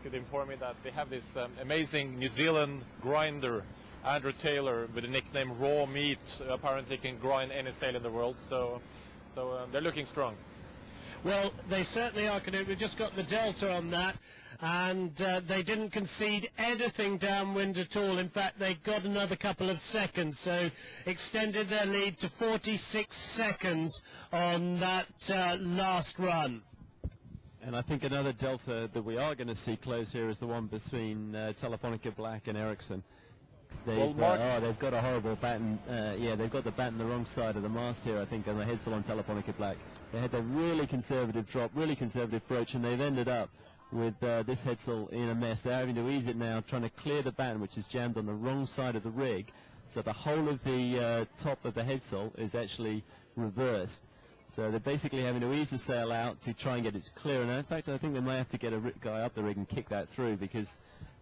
Speaker 3: could inform me that they have this amazing New Zealand grinder, Andrew Taylor, with the nickname Raw Meat. Apparently can grind any sail in the world, so they're looking strong.
Speaker 1: Well, they certainly are, Knut. We've just got the delta on that, and they didn't concede anything downwind at all. In fact, they got another couple of seconds, so extended their lead to 46 seconds on that last run.
Speaker 2: And I think another delta that we are going to see close here is the one between Telefonica Black and Ericsson. They've got a horrible batten. They've got the batten the wrong side of the mast here, I think, on the headsail on Telefonica Black. They had a really conservative drop, really conservative approach, and they've ended up with this headsail in a mess. They're having to ease it now, trying to clear the batten, which is jammed on the wrong side of the rig. So the whole of the top of the headsail is actually reversed. So they're basically having to ease the sail out to try and get it clear. And in fact, I think they may have to get a guy up the rig and kick that through, because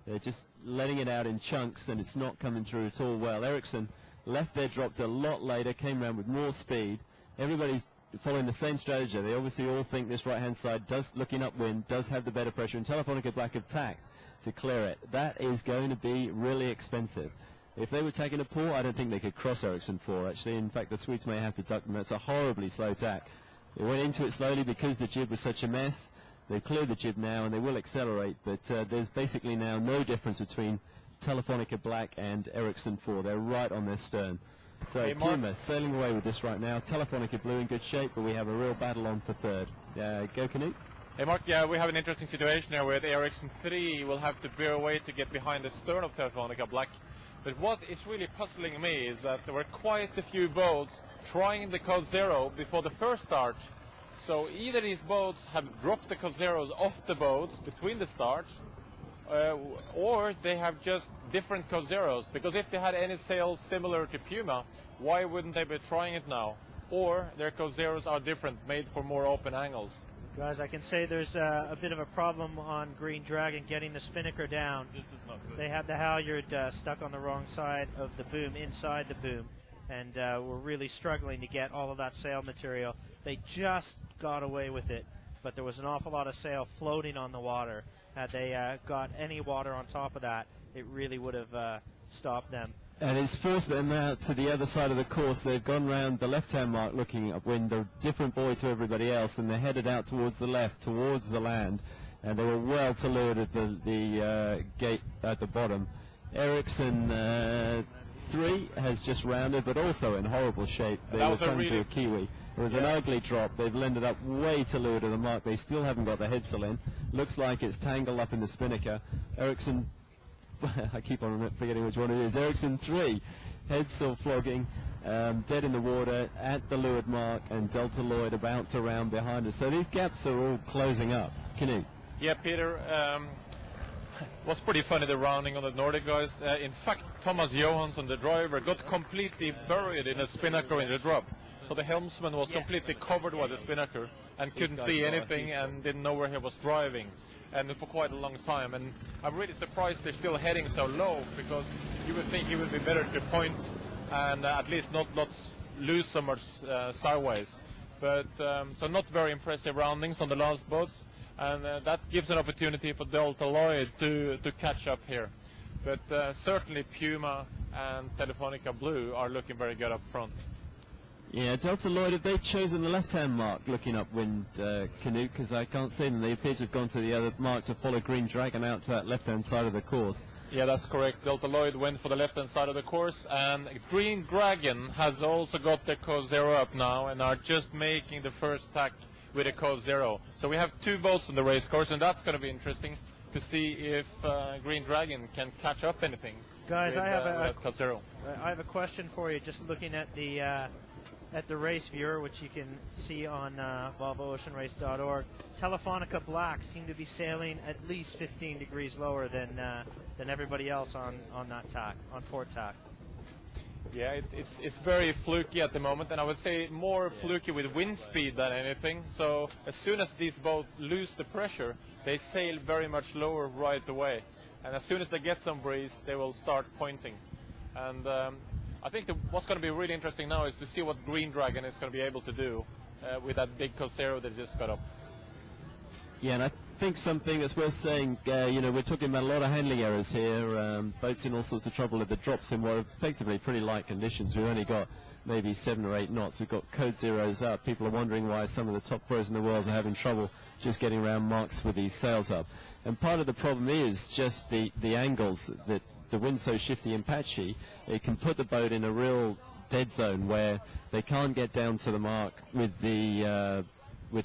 Speaker 2: they're just letting it out in chunks and it's not coming through at all well. Ericsson left there, dropped a lot later, came around with more speed. Everybody's following the same strategy. They obviously all think this right-hand side, looking upwind, does have the better pressure, and Telefonica Black have tacked to clear it. That is going to be really expensive. If they were taking a port, I don't think they could cross Ericsson 4, actually. In fact, the Swedes may have to duck them. It's a horribly slow tack. They went into it slowly because the jib was such a mess. They've cleared the jib now, and they will accelerate, but there's basically now no difference between Telefonica Black and Ericsson 4. They're right on their stern. So hey, PUMA sailing away with this right now. Telefonica Blue in good shape, but we have a real battle on for third. Go Knut.
Speaker 3: Hey Mark, yeah, we have an interesting situation here with Ericsson 3 will have to bear away to get behind the stern of Telefonica Black. But what is really puzzling me is that there were quite a few boats trying the Code Zero before the first start. So either these boats have dropped the Code Zeros off the boats between the starts, or they have just different Code Zeros. Because if they had any sails similar to PUMA, why wouldn't they be trying it now? Or their Code Zeros are different, made for more open angles.
Speaker 4: Guys, I can say there's a bit of a problem on Green Dragon getting the spinnaker down.
Speaker 3: This is not good.
Speaker 4: They have the halyard stuck on the wrong side of the boom, inside the boom, and we're really struggling to get all of that sail material. They just got away with it, but there was an awful lot of sail floating on the water. Had they got any water on top of that, it really would have stopped them.
Speaker 2: And it's forced them out to the other side of the course. They've gone round the left-hand mark looking upwind, a different buoy to everybody else, and they're headed out towards the left, towards the land. And they were well to leeward at the gate at the bottom. Ericsson 3 has just rounded, but also in horrible shape. They were coming to a Kiwi. It was an ugly drop. They've landed up way to leeward of the mark. They still haven't got the headsail in. Looks like it's tangled up in the spinnaker. Ericsson, I keep on forgetting which one it is. Ericsson 3, headsail flogging, dead in the water at the leeward mark, and Delta Lloyd about to round behind us. So these gaps are all closing up. Knut.
Speaker 3: Yeah, Peter. Was pretty funny, the rounding on the Nordic guys. In fact, Thomas Johansson, the driver, got completely buried in a spinnaker in the drop. So the helmsman was completely covered by the spinnaker and couldn't see anything and didn't know where he was driving, and for quite a long time. And I'm really surprised they're still heading so low, because you would think it would be better to point and at least not lose so much sideways. But so not very impressive roundings on the last boats. And that gives an opportunity for Delta Lloyd to catch up here. But certainly Puma and Telefonica Blue are looking very good up front.
Speaker 2: Yeah, Delta Lloyd, have they chosen the left-hand mark looking upwind, Knut? Because I can't see them. They appear to have gone to the other mark to follow Green Dragon out to that left-hand side of the course.
Speaker 3: Yeah, that's correct. Delta Lloyd went for the left-hand side of the course, and Green Dragon has also got their Code Zero up now and are just making the first tack with a Code Zero. So we have two boats on the race course, and that's going to be interesting to see if Green Dragon can catch up anything.
Speaker 4: Guys,
Speaker 3: with,
Speaker 4: I have
Speaker 3: Code Zero.
Speaker 4: I have a question for you. Just looking at the race viewer, which you can see on VolvoOceanRace.org, Telefonica Black seem to be sailing at least 15 degrees lower than everybody else on that tack, on port tack.
Speaker 3: Yeah, it's very fluky at the moment, and I would say more fluky with wind speed than anything. So as soon as these boats lose the pressure, they sail very much lower right away. and as soon as they get some breeze, they will start pointing. And I think what's going to be really interesting now is to see what Green Dragon is going to be able to do with that big Code Zero that just got up.
Speaker 2: Yeah, and I think something that's worth saying, we're talking about a lot of handling errors here, boats in all sorts of trouble at the drops in what are effectively pretty light conditions. We've only got maybe 7 or 8 knots. We've got Code Zeros up. People are wondering why some of the top pros in the world are having trouble just getting around marks with these sails up. And part of the problem is just the angles, that the wind's so shifty and patchy, it can put the boat in a real dead zone where they can't get down to the mark with the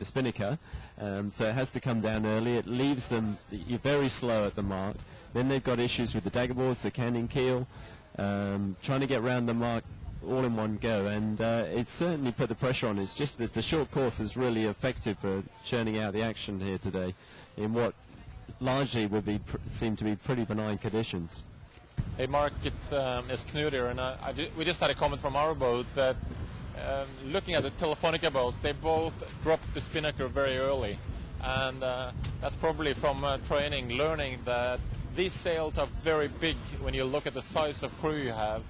Speaker 2: spinnaker, so it has to come down early. It leaves them very slow at the mark. Then they've got issues with the dagger boards, the canyon keel, trying to get around the mark all in one go, and it's certainly put the pressure on. It's just that the short course is really effective for churning out the action here today in what largely would seem to be pretty benign conditions.
Speaker 3: Hey Mark, it's Knut here, and we just had a comment from our boat that looking at the Telefonica boats, they both dropped the spinnaker very early, and that's probably from training, learning that these sails are very big when you look at the size of crew you have.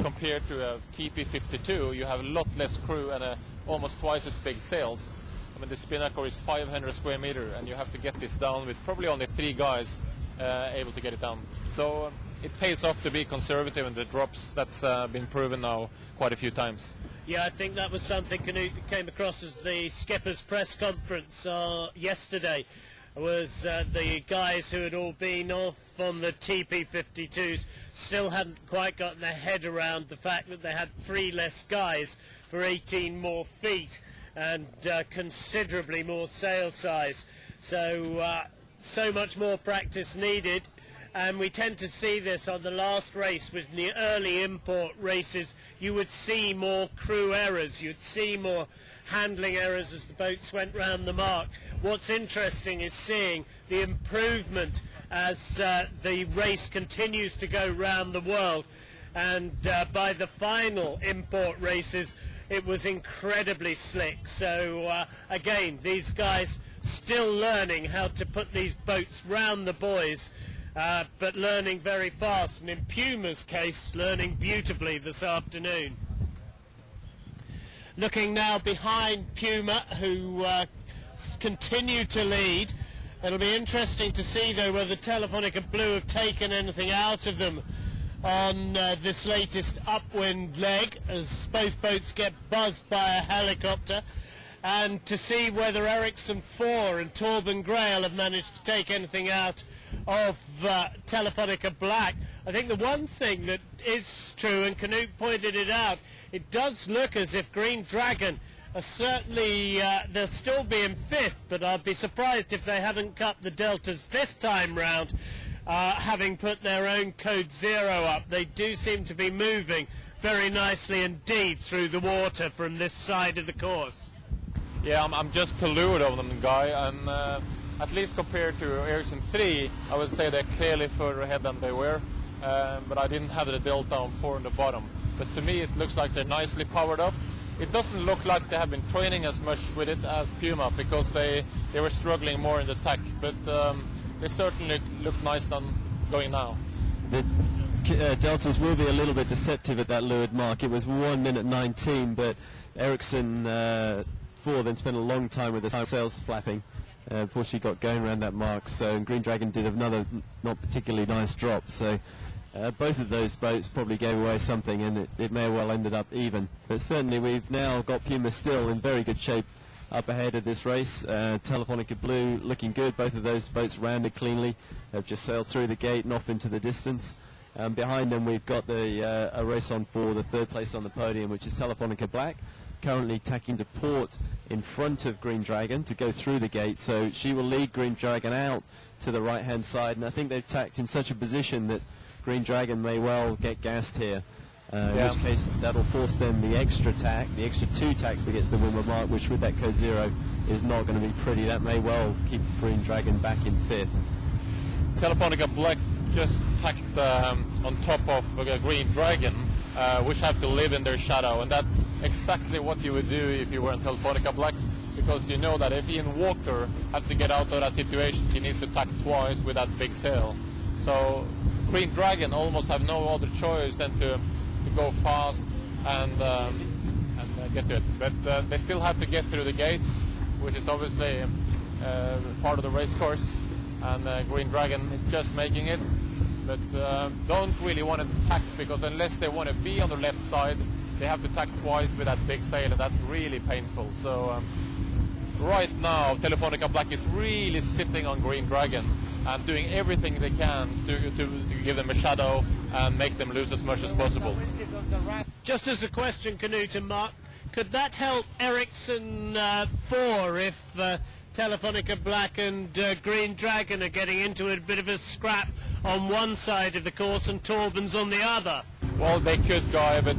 Speaker 3: Compared to a TP52, you have a lot less crew and almost twice as big sails. I mean, the spinnaker is 500 square meter, and you have to get this down with probably only 3 guys able to get it down. So it pays off to be conservative in the drops. That's been proven now quite a few times.
Speaker 1: Yeah, I think that was something, Knut, that came across as the skipper's press conference yesterday. Was the guys who had all been off on the TP52s still hadn't quite gotten their head around the fact that they had 3 less guys for 18 more feet and considerably more sail size. So much more practice needed, and we tend to see this on the last race. With the early import races, you would see more crew errors, you'd see more handling errors as the boats went round the mark. What's interesting is seeing the improvement as the race continues to go round the world, and by the final import races it was incredibly slick. So again, these guys still learning how to put these boats round the buoys, but learning very fast, and in PUMA's case learning beautifully this afternoon. Looking now behind PUMA, who continue to lead. It'll be interesting to see, though, whether Telefonica Blue have taken anything out of them on this latest upwind leg, as both boats get buzzed by a helicopter, and to see whether Ericsson 4 and Torben Grail have managed to take anything out of Telefonica Black. I think the one thing that is true, and Knut pointed it out, it does look as if Green Dragon are certainly, they'll still be in 5th, but I'd be surprised if they haven't cut the deltas this time round, having put their own Code Zero up. They do seem to be moving very nicely indeed through the water from this side of the course.
Speaker 3: Yeah, I'm just deluded of them, Guy, and at least compared to Ericsson 3, I would say they're clearly further ahead than they were, but I didn't have the delta on 4 in the bottom. But to me it looks like they're nicely powered up. It doesn't look like they have been training as much with it as PUMA, because they were struggling more in the tack, but they certainly look nice going now.
Speaker 2: The deltas will be a little bit deceptive at that leeward mark. It was 1 minute 19, but Ericsson 4 then spent a long time with the sails flapping before she got going around that mark. So Green Dragon did another not particularly nice drop. So both of those boats probably gave away something, and it may well ended up even. But certainly we've now got PUMA still in very good shape up ahead of this race. Telefonica Blue looking good. Both of those boats rounded cleanly. They've just sailed through the gate and off into the distance. Behind them we've got the a race on for the 3rd place on the podium, which is Telefonica Black, currently tacking to port in front of Green Dragon to go through the gate. So she will lead Green Dragon out to the right hand side, and I think they've tacked in such a position that Green Dragon may well get gassed here, in which case that'll force them the extra tack, the extra 2 tacks to get to the windward mark, which with that Code Zero is not going to be pretty. That may well keep Green Dragon back in 5th.
Speaker 3: Telefonica Black just tacked on top of Green Dragon, which have to live in their shadow, and that's exactly what you would do if you were in Telefonica Black, because you know that if Ian Walker has to get out of that situation, he needs to tack twice with that big sail. So Green Dragon almost have no other choice than to go fast and get to it. But they still have to get through the gates, which is obviously part of the race course. And Green Dragon is just making it, but don't really want to tack, because unless they want to be on the left side, they have to tack twice with that big sail, and that's really painful. So right now Telefonica Black is really sitting on Green Dragon and doing everything they can to give them a shadow and make them lose as much as possible.
Speaker 1: Just as a question, Knut and Mark, could that help Ericsson 4 if Telefonica Black and Green Dragon are getting into a bit of a scrap on one side of the course and Torben's on the other?
Speaker 3: Well, they could, Guy, but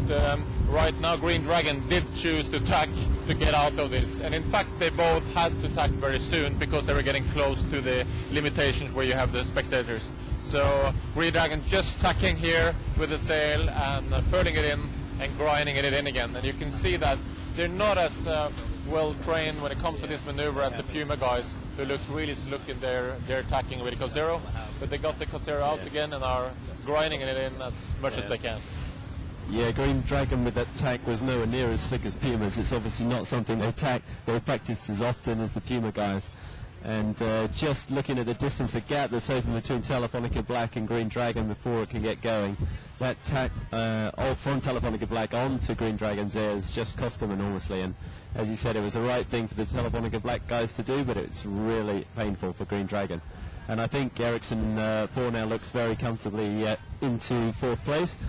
Speaker 3: right now Green Dragon did choose to tack to get out of this. And in fact, they both had to tack very soon because they were getting close to the limitations where you have the spectators. So Green Dragon just tacking here with the sail and furling it in and grinding it in again. And you can see that they're not as well trained when it comes to this maneuver as the Puma guys, who looked really slick in their tacking with the Cod-Zero. But they got the Cod-Zero out again and are grinding it in as much as they can.
Speaker 2: Yeah, Green Dragon with that tack was nowhere near as slick as Puma's. It's obviously not something they practiced as often as the Puma guys. And just looking at the distance, the gap that's open between Telefonica Black and Green Dragon before it can get going, that tack from Telefonica Black onto Green Dragon's airs just cost them enormously. And as you said, it was the right thing for the Telefonica Black guys to do, but it's really painful for Green Dragon. And I think Ericsson 4 now looks very comfortably into 4th place,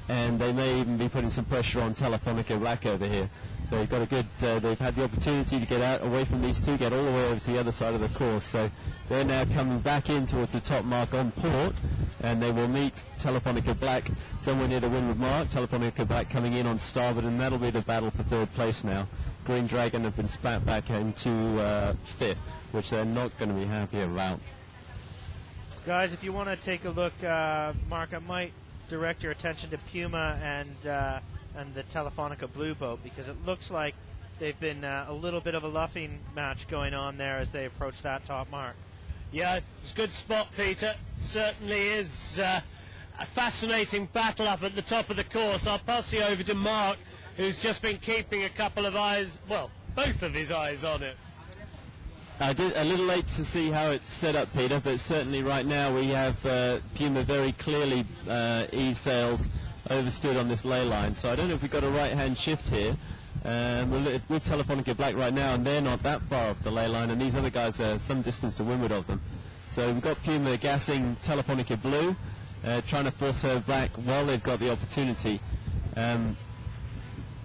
Speaker 2: and they may even be putting some pressure on Telefonica Black over here. They've got a good, they've had the opportunity to get out away from these two, get all the way over to the other side of the course. So they're now coming back in towards the top mark on port, and they will meet Telefonica Black somewhere near the windward mark. Telefonica Black coming in on starboard, and that'll be the battle for 3rd place now. Green Dragon have been spat back into 5th, which they're not going to be happy about.
Speaker 4: Guys, if you want to take a look, Mark, I might direct your attention to Puma and the Telefonica Blue boat, because it looks like they've been a little bit of a luffing match going on there as they approach that top mark.
Speaker 1: Yeah, it's a good spot, Peter. Certainly is a fascinating battle up at the top of the course. I'll pass you over to Mark, who's just been keeping a couple of eyes, well, both of his eyes on it.
Speaker 2: I did a little late to see how it's set up, Peter, but certainly right now we have Puma very clearly ease sails overstood on this ley line. So I don't know if we've got a right-hand shift here. We're with Telefonica Black right now, and they're not that far off the ley line, and these other guys are some distance to windward of them. So we've got Puma gassing Telefonica Blue, trying to force her back while they've got the opportunity.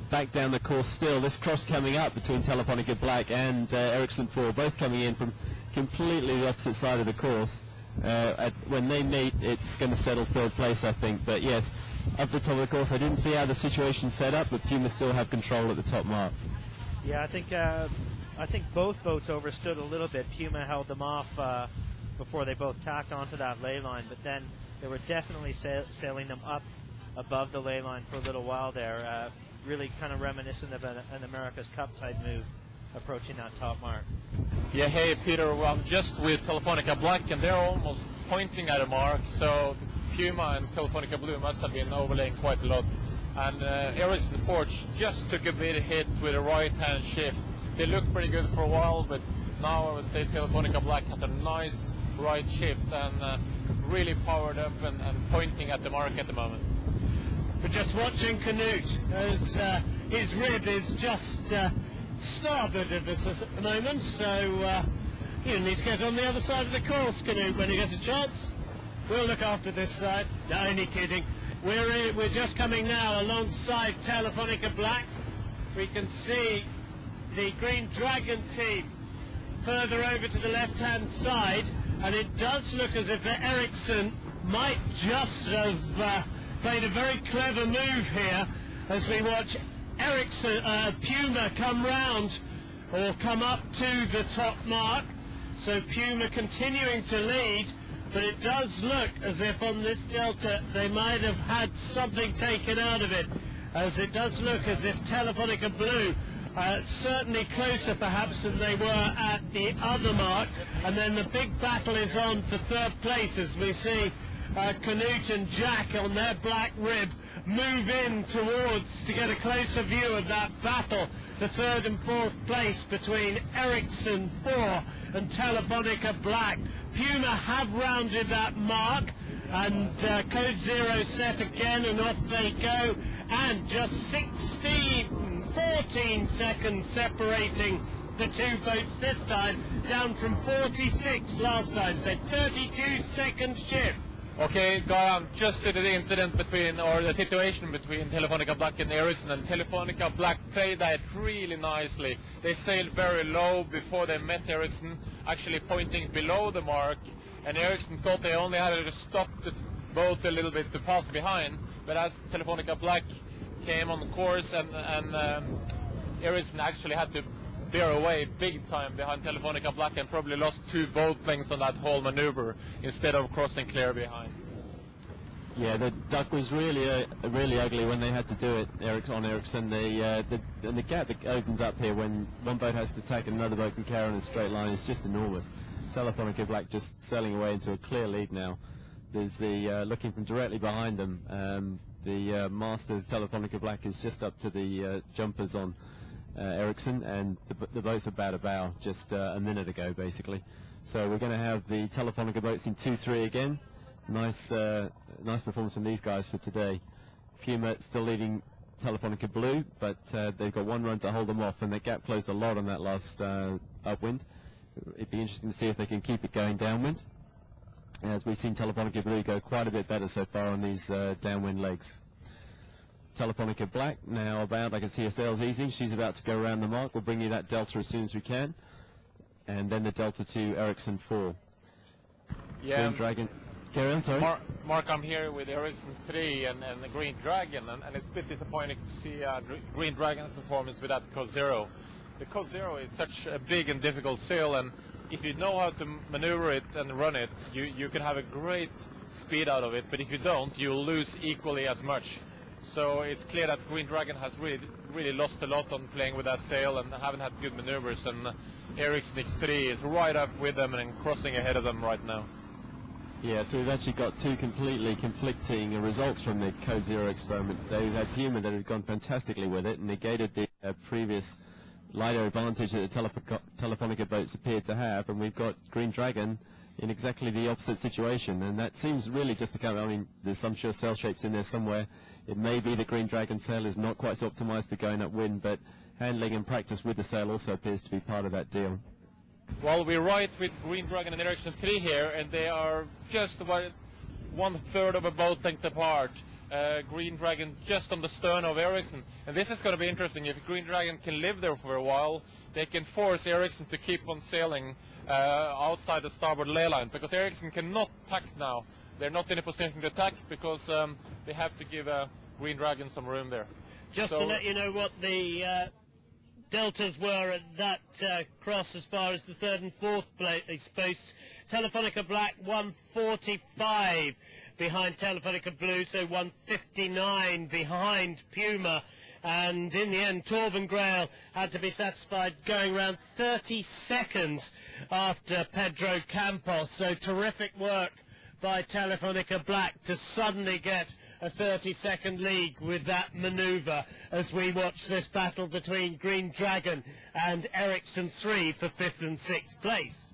Speaker 2: Back down the course still. This cross coming up between Telefonica Black and Ericsson 4, both coming in from completely the opposite side of the course. When they meet, it's going to settle 3rd place, I think. But yes, up the top of the course, I didn't see how the situation's set up, but Puma still have control at the top mark.
Speaker 4: Yeah, I think both boats overstood a little bit. Puma held them off before they both tacked onto that ley line, but then they were definitely sailing them up above the ley line for a little while there. Really kind of reminiscent of an America's Cup type move approaching that top mark.
Speaker 3: Yeah, hey Peter, well, I'm just with Telefonica Black, and they're almost pointing at a mark, so Puma and Telefonica Blue must have been overlaying quite a lot. And Ericsson Forge just took a bit of hit with a right-hand shift. They looked pretty good for a while, but now I would say Telefonica Black has a nice right shift and really powered up and pointing at the mark at the moment.
Speaker 1: We're just watching Knut as his rib is just starboard of us at the moment, so you need to get on the other side of the course, Knut, when you get a chance. We'll look after this side. No, only kidding. We're just coming now alongside Telefonica Black. We can see the Green Dragon team further over to the left-hand side, and it does look as if Ericsson might just have played a very clever move here as we watch Ericsson, Puma come round or come up to the top mark. So Puma continuing to lead, but it does look as if on this delta they might have had something taken out of it, as it does look as if Telefonica Blue certainly closer perhaps than they were at the other mark. And then the big battle is on for 3rd place as we see Canute and Jack on their black rib move in towards to get a closer view of that battle, the third and fourth place between Ericsson 4 and Telefonica Black. Puma have rounded that mark, and Code Zero set again, and off they go, and just 14 seconds separating the two boats this time, down from 46 last time, so 32-second shift.
Speaker 3: Okay, Garam, just to the incident between, or the situation between Telefonica Black and Ericsson, and Telefonica Black played that really nicely. They sailed very low before they met Ericsson, actually pointing below the mark, and Ericsson thought they only had to stop this boat a little bit to pass behind, but as Telefonica Black came on course and Ericsson actually had to bear away big time behind Telefonica Black and probably lost 2 boat lengths on that whole maneuver instead of crossing clear behind.
Speaker 2: Yeah, the duck was really ugly when they had to do it on Ericsson. The gap that opens up here when one boat has to tack and another boat can carry on a straight line is just enormous. Telefonica Black just sailing away into a clear lead now. There's the looking from directly behind them. The master of Telefonica Black is just up to the jumpers on Ericsson, and the boats are bow to bow just a minute ago, basically. So we're going to have the Telefonica boats in 2-3 again. Nice performance from these guys for today. Puma still leading Telefonica Blue, but they've got 1 run to hold them off, and their gap closed a lot on that last upwind. It'd be interesting to see if they can keep it going downwind, as we've seen Telefonica Blue go quite a bit better so far on these downwind legs. Telefonica Black now about, I can see her sails easing. She's about to go around the mark. We'll bring you that delta as soon as we can. And then the delta to Ericsson 4.
Speaker 3: Yeah.
Speaker 2: Green Dragon. Carry on, sorry.
Speaker 3: Mark, I'm here with Ericsson 3 and the Green Dragon, and it's a bit disappointing to see Green Dragon's performance with that Code Zero. The Code Zero is such a big and difficult sail, and if you know how to maneuver it and run it, you can have a great speed out of it, but if you don't, you'll lose equally as much. So it's clear that Green Dragon has really lost a lot on playing with that sail and haven't had good maneuvers, and Ericsson X3 is right up with them and crossing ahead of them right now.
Speaker 2: Yeah, so we've actually got 2 completely conflicting results from the Code Zero experiment. They've had Puma that had gone fantastically with it and negated the previous lighter advantage that the Telefonica boats appeared to have, and we've got Green Dragon in exactly the opposite situation, and that seems really just to come. I mean, there's some sure sail shapes in there somewhere. It may be the Green Dragon sail is not quite so optimized for going upwind, but handling and practice with the sail also appears to be part of that deal.
Speaker 3: Well, we're right with Green Dragon and Ericsson 3 here, and they are just about 1/3 of a boat length apart. Green Dragon just on the stern of Ericsson, and this is going to be interesting. If Green Dragon can live there for a while, they can force Ericsson to keep on sailing outside the starboard ley line, because Ericsson cannot tack now. They're not in a position to tack because they have to give Green Dragon some room there.
Speaker 1: Just to let you know what the deltas were at that cross as far as the 3rd and 4th place posts. Telefonica Black 145 behind Telefonica Blue, so 159 behind Puma. And in the end, Torben Grail had to be satisfied going around 30 seconds after Pedro Campos. So terrific work by Telefonica Black to suddenly get a 30-second lead with that manoeuvre as we watch this battle between Green Dragon and Ericsson 3 for 5th and 6th place.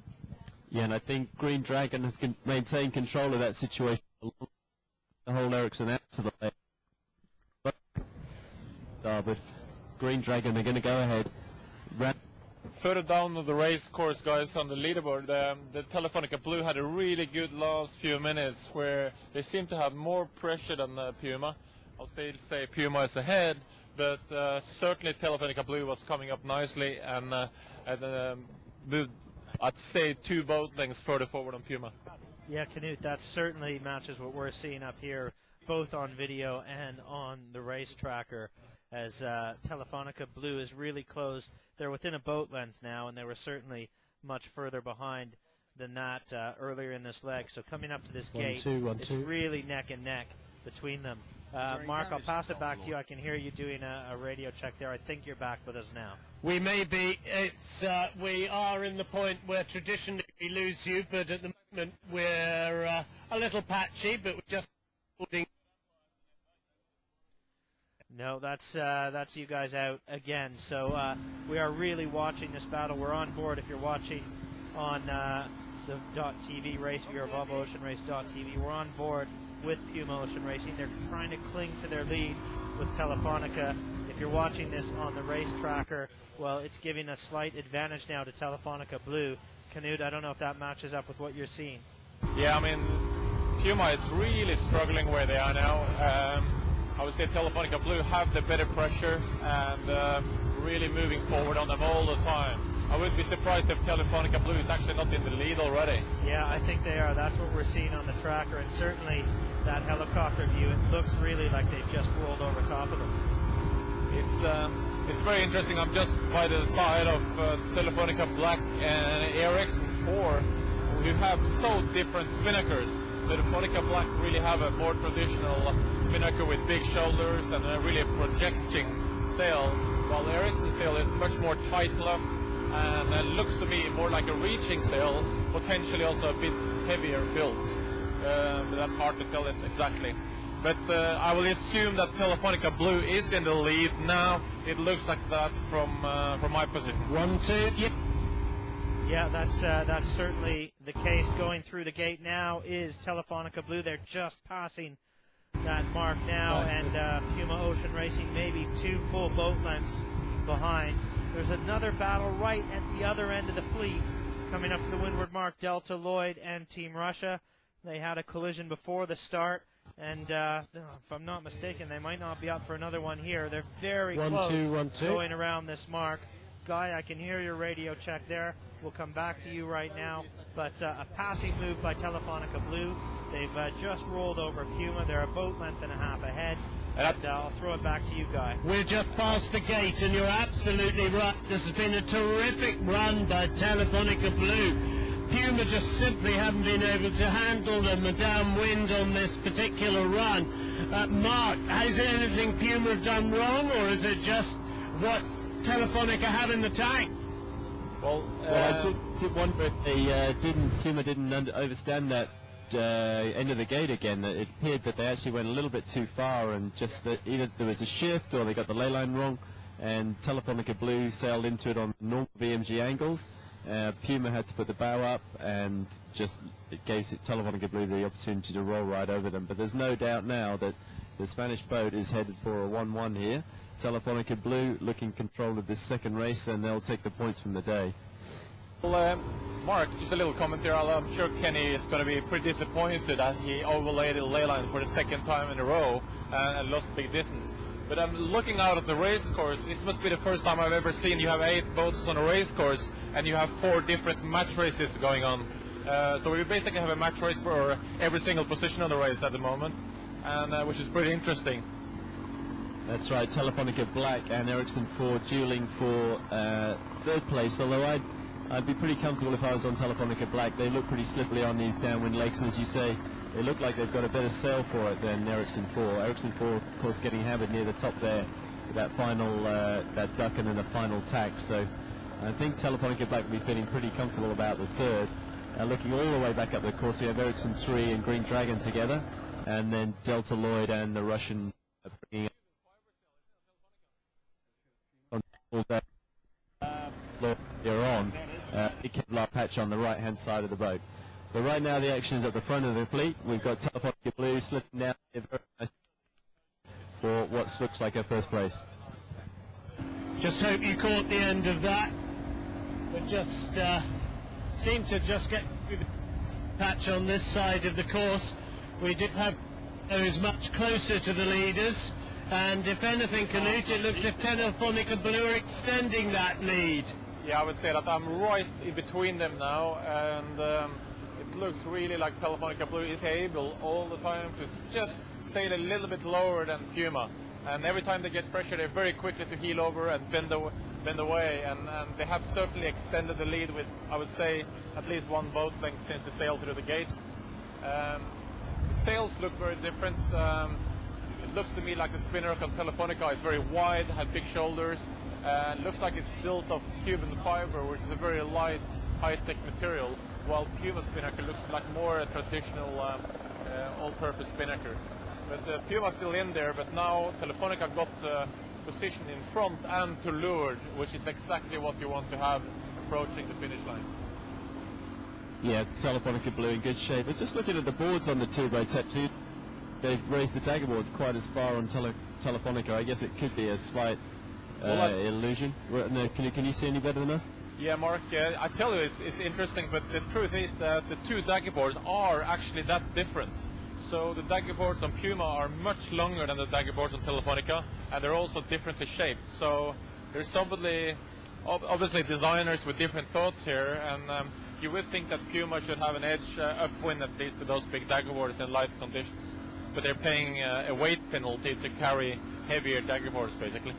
Speaker 2: Yeah, and I think Green Dragon have maintained control of that situation. The whole Ericsson out to the left. With Green Dragon, they're going to go ahead.
Speaker 3: Further down the race course, guys, on the leaderboard, the Telefonica Blue had a really good last few minutes where they seem to have more pressure than Puma. I'll still say Puma is ahead, but certainly Telefonica Blue was coming up nicely and moved, I'd say, 2 boat lengths further forward on Puma.
Speaker 4: Yeah, Canute, that certainly matches what we're seeing up here, both on video and on the race tracker, as Telefonica Blue is really close. They're within a boat length now, and they were certainly much further behind than that earlier in this leg. So coming up to this gate, it's really neck and neck between them. Mark, I'll pass it back to you. I can hear you doing a radio check there. I think you're back with us now.
Speaker 1: We may be. We are in the point where traditionally we lose you, but at the moment we're a little patchy, but we're just holding.
Speaker 4: No, that's you guys out again. So we are really watching this battle. We're on board if you're watching on the .tv race, if you're Volvo Ocean Race .tv. We're on board with PUMA Ocean Racing. They're trying to cling to their lead with Telefonica. If you're watching this on the race tracker, well, it's giving a slight advantage now to Telefonica Blue. Canute, I don't know if that matches up with what you're seeing.
Speaker 3: Yeah, I mean, PUMA is really struggling where they are now. I would say Telefonica Blue have the better pressure and really moving forward on them all the time. I wouldn't be surprised if Telefonica Blue is actually not in the lead already.
Speaker 4: Yeah, I think they are. That's what we're seeing on the tracker, and certainly that helicopter view, it looks really like they've just rolled over top of them.
Speaker 3: It's very interesting. I'm just by the side of Telefonica Black and Ericsson 4, who have so different spinnakers. Telefonica Black really have a more traditional spinnaker with big shoulders and a really projecting sail, while Ericsson's sail is much more tight left and looks to me more like a reaching sail, potentially also a bit heavier built. But that's hard to tell it exactly. But I will assume that Telefonica Blue is in the lead now. It looks like that from my position.
Speaker 1: 1-2. Yep.
Speaker 4: Yeah, that's certainly the case. Going through the gate now is Telefonica Blue. They're just passing that mark now, and PUMA Ocean Racing maybe 2 full boat lengths behind. There's another battle right at the other end of the fleet coming up to the windward mark. Delta Lloyd and Team Russia. They had a collision before the start, and if I'm not mistaken, they might not be up for another one here. They're very close
Speaker 1: 1-2.
Speaker 4: going around this mark. Guy, I can hear your radio check there. We'll come back to you right now. But a passing move by Telefonica Blue. They've just rolled over Puma. They're a boat length and a half ahead. And I'll throw it back to you, Guy.
Speaker 1: We're just past the gate, and you're absolutely right. This has been a terrific run by Telefonica Blue. Puma just simply haven't been able to handle them, the downwind on this particular run. Mark, has anything Puma have done wrong, or is it just what Telefonica have in the tank?
Speaker 2: Well, I did wonder if Puma didn't overstand that end of the gate again. It appeared that they actually went a little bit too far, and just either there was a shift or they got the ley line wrong, and Telefonica Blue sailed into it on normal VMG angles. Puma had to put the bow up, and just it gave Telefonica Blue the opportunity to roll right over them. But there's no doubt now that the Spanish boat is headed for a 1-1 here. Telefonica Blue looking control of this second race, and they'll take the points from the day.
Speaker 3: Well, Mark, just a little comment here. I'm sure Kenny is going to be pretty disappointed that he overlaid the ley line for the second time in a row and lost big distance. But I'm looking out at the race course. This must be the first time I've ever seen you have 8 boats on a race course, and you have 4 different match races going on. So we basically have a match race for every single position on the race at the moment, and which is pretty interesting.
Speaker 2: That's right, Telefonica Black and Ericsson 4 dueling for 3rd place, although I'd be pretty comfortable if I was on Telefonica Black. They look pretty slippery on these downwind lakes, and as you say, they look like they've got a better sail for it than Ericsson 4. Ericsson 4, of course, getting hammered near the top there with that final, that duck and then the final tack. So I think Telefonica Black will be feeling pretty comfortable about the 3rd. Looking all the way back up the course, we have Ericsson 3 and Green Dragon together, and then Delta Lloyd and the Russian bringing on big Kevlar patch on the right hand side of the boat. But right now the action is at the front of the fleet. We've got Telefonica Blue slipping down here very nice for what looks like her first place.
Speaker 1: Just hope you caught the end of that. But just seemed to just get through the patch on this side of the course. We did have those much closer to the leaders, and if anything, Canute, it looks as if Telefonica Blue are extending that lead.
Speaker 3: Yeah, I would say that I'm right in between them now, and it looks really like Telefonica Blue is able all the time to just sail a little bit lower than Puma. And every time they get pressure, they're very quickly to heel over and bend away, and they have certainly extended the lead with, I would say, at least 1 boat length since they sailed through the gates. The sails look very different. It looks to me like the spinnaker on Telefonica is very wide, had big shoulders, and looks like it's built of Cuban fiber, which is a very light, high-tech material. while Puma spinnaker looks like more a traditional all-purpose spinnaker. But Puma still in there, but now Telefonica got position in front and to leeward, which is exactly what you want to have approaching the finish line.
Speaker 2: Yeah, Telefonica Blue in good shape. But just looking at the boards on the two boats, they've raised the dagger boards quite as far on Telefonica. I guess it could be a slight illusion. No, can you see any better than us?
Speaker 3: Yeah, Mark, I tell you, it's interesting, but the truth is that the two dagger boards are actually that different. So the dagger boards on Puma are much longer than the dagger boards on Telefonica, and they're also differently shaped. So there's somebody, obviously designers with different thoughts here, and you would think that Puma should have an edge upwind at least with those big dagger boards in light conditions. But they're paying a weight penalty to carry heavier dagger boards, basically.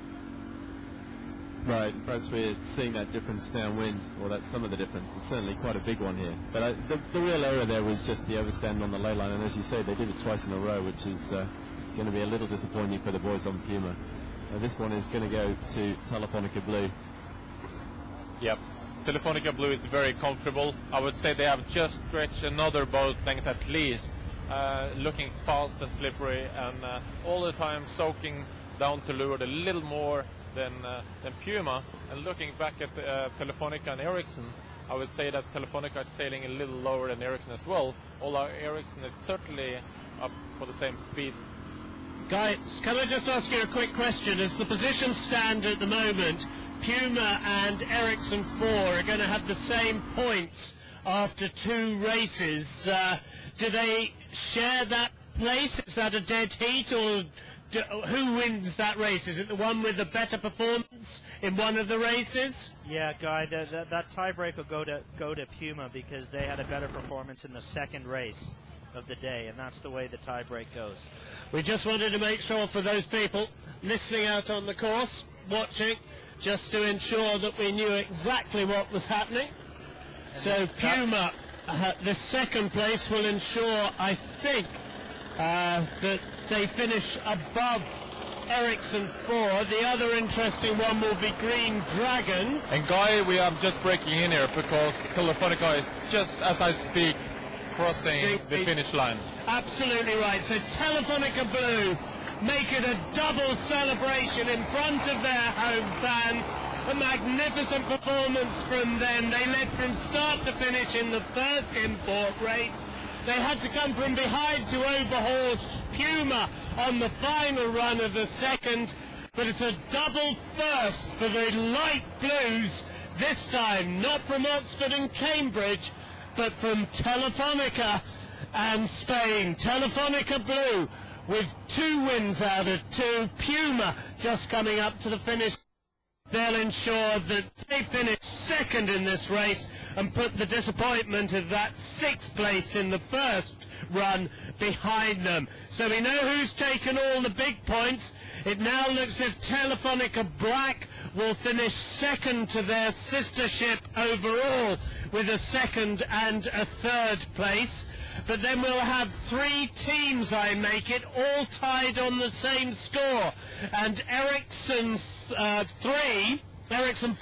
Speaker 2: Right, perhaps we're seeing that difference downwind, or that's some of the difference. It's certainly quite a big one here. But the real error there was just the overstand on the ley line, and as you say, they did it twice in a row, which is going to be a little disappointing for the boys on Puma. This one is going to go to Telefonica Blue.
Speaker 3: Yep, Telefonica Blue is very comfortable. I would say they have just stretched another boat length at least, looking fast and slippery, and all the time soaking down to leeward a little more than Puma. And looking back at Telefonica and Ericsson, I would say that Telefonica is sailing a little lower than Ericsson as well, although Ericsson is certainly up for the same speed.
Speaker 1: Guys, can I just ask you a quick question? As the positions stand at the moment, Puma and Ericsson 4 are going to have the same points after 2 races. Do they share that place? Is that a dead heat, or who wins that race? Is it the one with the better performance in one of the races?
Speaker 4: Yeah, Guy, that tiebreak will go to Puma because they had a better performance in the second race of the day, and that's the way the tiebreak goes.
Speaker 1: We just wanted to make sure for those people listening out on the course, watching, just to ensure that we knew exactly what was happening. And so Puma, the second place will ensure, I think, that they finish above Ericsson 4. The other interesting one will be Green Dragon.
Speaker 3: And Guy, we are just breaking in here because Telefonica is just as I speak crossing the finish line.
Speaker 1: Absolutely right. So Telefonica Blue make it a double celebration in front of their home fans. A magnificent performance from them. They led from start to finish in the first import race. They had to come from behind to overhaul Puma on the final run of the second, but it's a double first for the light blues, this time not from Oxford and Cambridge, but from Telefonica and Spain. Telefonica Blue with 2 wins out of 2. Puma just coming up to the finish. They'll ensure that they finish second in this race and put the disappointment of that 6th place in the first run behind them. So we know who's taken all the big points. It now looks as if Telefonica Black will finish second to their sister ship overall with a 2nd and a 3rd place. But then we'll have 3 teams, I make it, all tied on the same score. And Ericsson 4,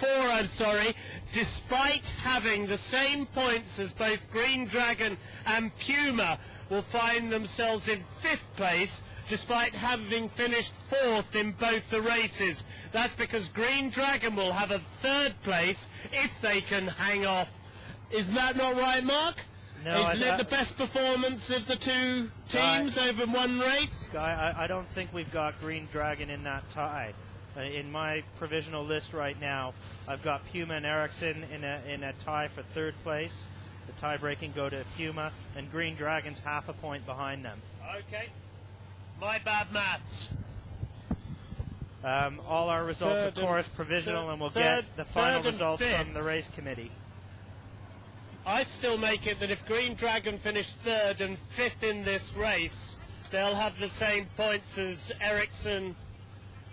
Speaker 1: I'm sorry, despite having the same points as both Green Dragon and Puma, will find themselves in 5th place, despite having finished 4th in both the races. That's because Green Dragon will have a 3rd place if they can hang off. Isn't that not right, Mark?
Speaker 4: No,
Speaker 1: isn't it the best performance of the 2 teams over one race?
Speaker 4: Guy, I don't think we've got Green Dragon in that tie. In my provisional list right now, I've got Puma and Ericsson in a tie for 3rd place. The tie-breaking go to Puma, and Green Dragon's half a point behind them.
Speaker 1: Okay. My bad maths.
Speaker 4: All our results, of course, provisional, and we'll get the final results from the race committee.
Speaker 1: I still make it that if Green Dragon finish 3rd and 5th in this race, they'll have the same points as Ericsson,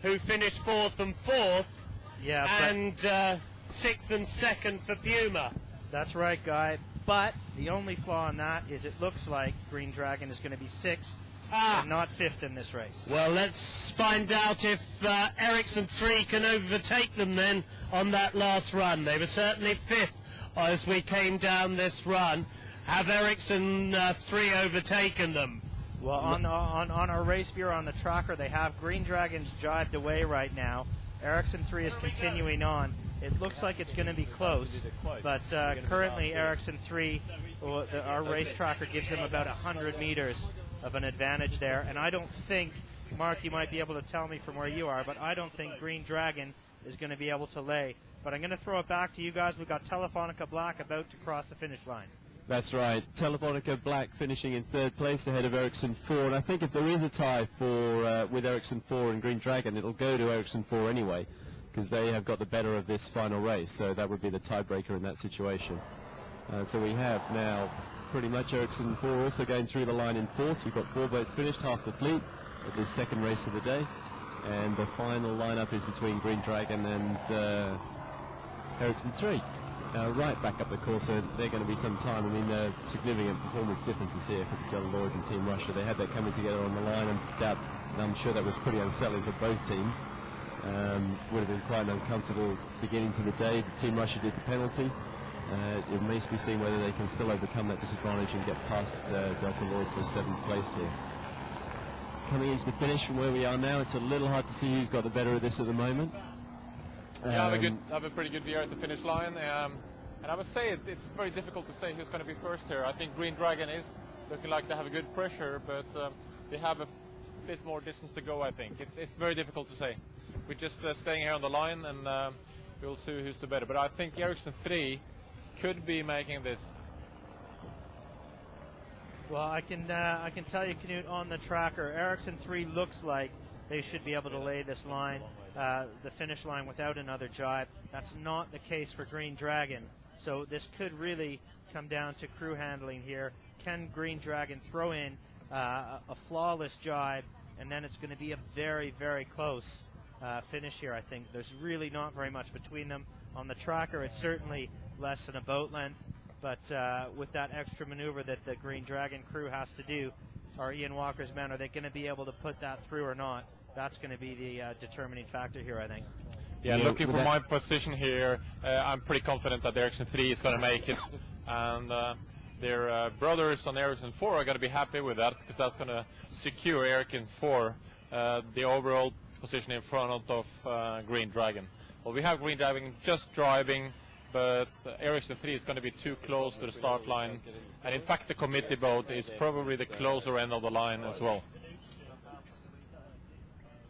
Speaker 1: who finished 4th and 4th, and 6th and 2nd for Puma.
Speaker 4: That's right, Guy. But the only flaw in that is it looks like Green Dragon is going to be 6th and not 5th in this race.
Speaker 1: Well, let's find out if Ericsson 3 can overtake them then on that last run. They were certainly 5th as we came down this run? Have Ericsson 3 overtaken them?
Speaker 4: Well, on our race viewer on the tracker, they have Green Dragons jibed away right now. Ericsson 3 is continuing on. It looks like it's going to be close, but currently Ericsson 3, our race tracker gives them about 100 meters of an advantage there. And I don't think, Mark, you might be able to tell me from where you are, but I don't think Green Dragon is going to be able to lay. But I'm going to throw it back to you guys. We've got Telefonica Black about to cross the finish line.
Speaker 2: That's right. Telefonica Black finishing in 3rd place ahead of Ericsson 4. And I think if there is a tie for with Ericsson 4 and Green Dragon, it'll go to Ericsson 4 anyway, because they have got the better of this final race. So that would be the tiebreaker in that situation. So we have now pretty much Ericsson 4 also going through the line in 4th. We've got 4 boats finished, half the fleet, at this 2nd race of the day. And the final lineup is between Green Dragon and Ericsson 3. Right back up the course, so they're going to be some time. I mean, significant performance differences here for the Delta Lloyd and Team Russia. They had that coming together on the line, and I'm sure that was pretty unsettling for both teams. Would have been quite an uncomfortable beginning to the day. Team Russia did the penalty. It remains to be seen whether they can still overcome that disadvantage and get past Delta Lloyd for 7th place here. Coming into the finish from where we are now, it's a little hard to see who's got the better of this at the moment.
Speaker 3: Yeah, I have a pretty good view at the finish line, and I would say it's very difficult to say who's going to be first here. I think Green Dragon is looking like they have a good pressure, but they have a bit more distance to go, I think. It's very difficult to say. We're just staying here on the line, and we'll see who's the better. But I think Ericsson 3 could be making this.
Speaker 4: Well, I can tell you, Knut, on the tracker, Ericsson 3 looks like they should be able to lay this line, the finish line, without another jibe. That's not the case for Green Dragon. So this could really come down to crew handling here. Can Green Dragon throw in a flawless jibe, and then it's going to be a very, very close finish here, I think. There's really not very much between them. On the tracker, it's certainly less than a boat length, but with that extra maneuver that the Green Dragon crew has to do, or Ian Walker's men, are they going to be able to put that through or not? That's going to be the determining factor here, I think.
Speaker 3: Yeah, looking for my position here, I'm pretty confident that Ericsson 3 is going to make it, and their brothers on Ericsson 4 are going to be happy with that, because that's going to secure Ericsson 4 the overall position in front of Green Dragon. Well, we have Green Dragon just driving, but Ericsson 3 is going to be too close to the start line, and in fact the committee boat is probably the closer end of the line as well.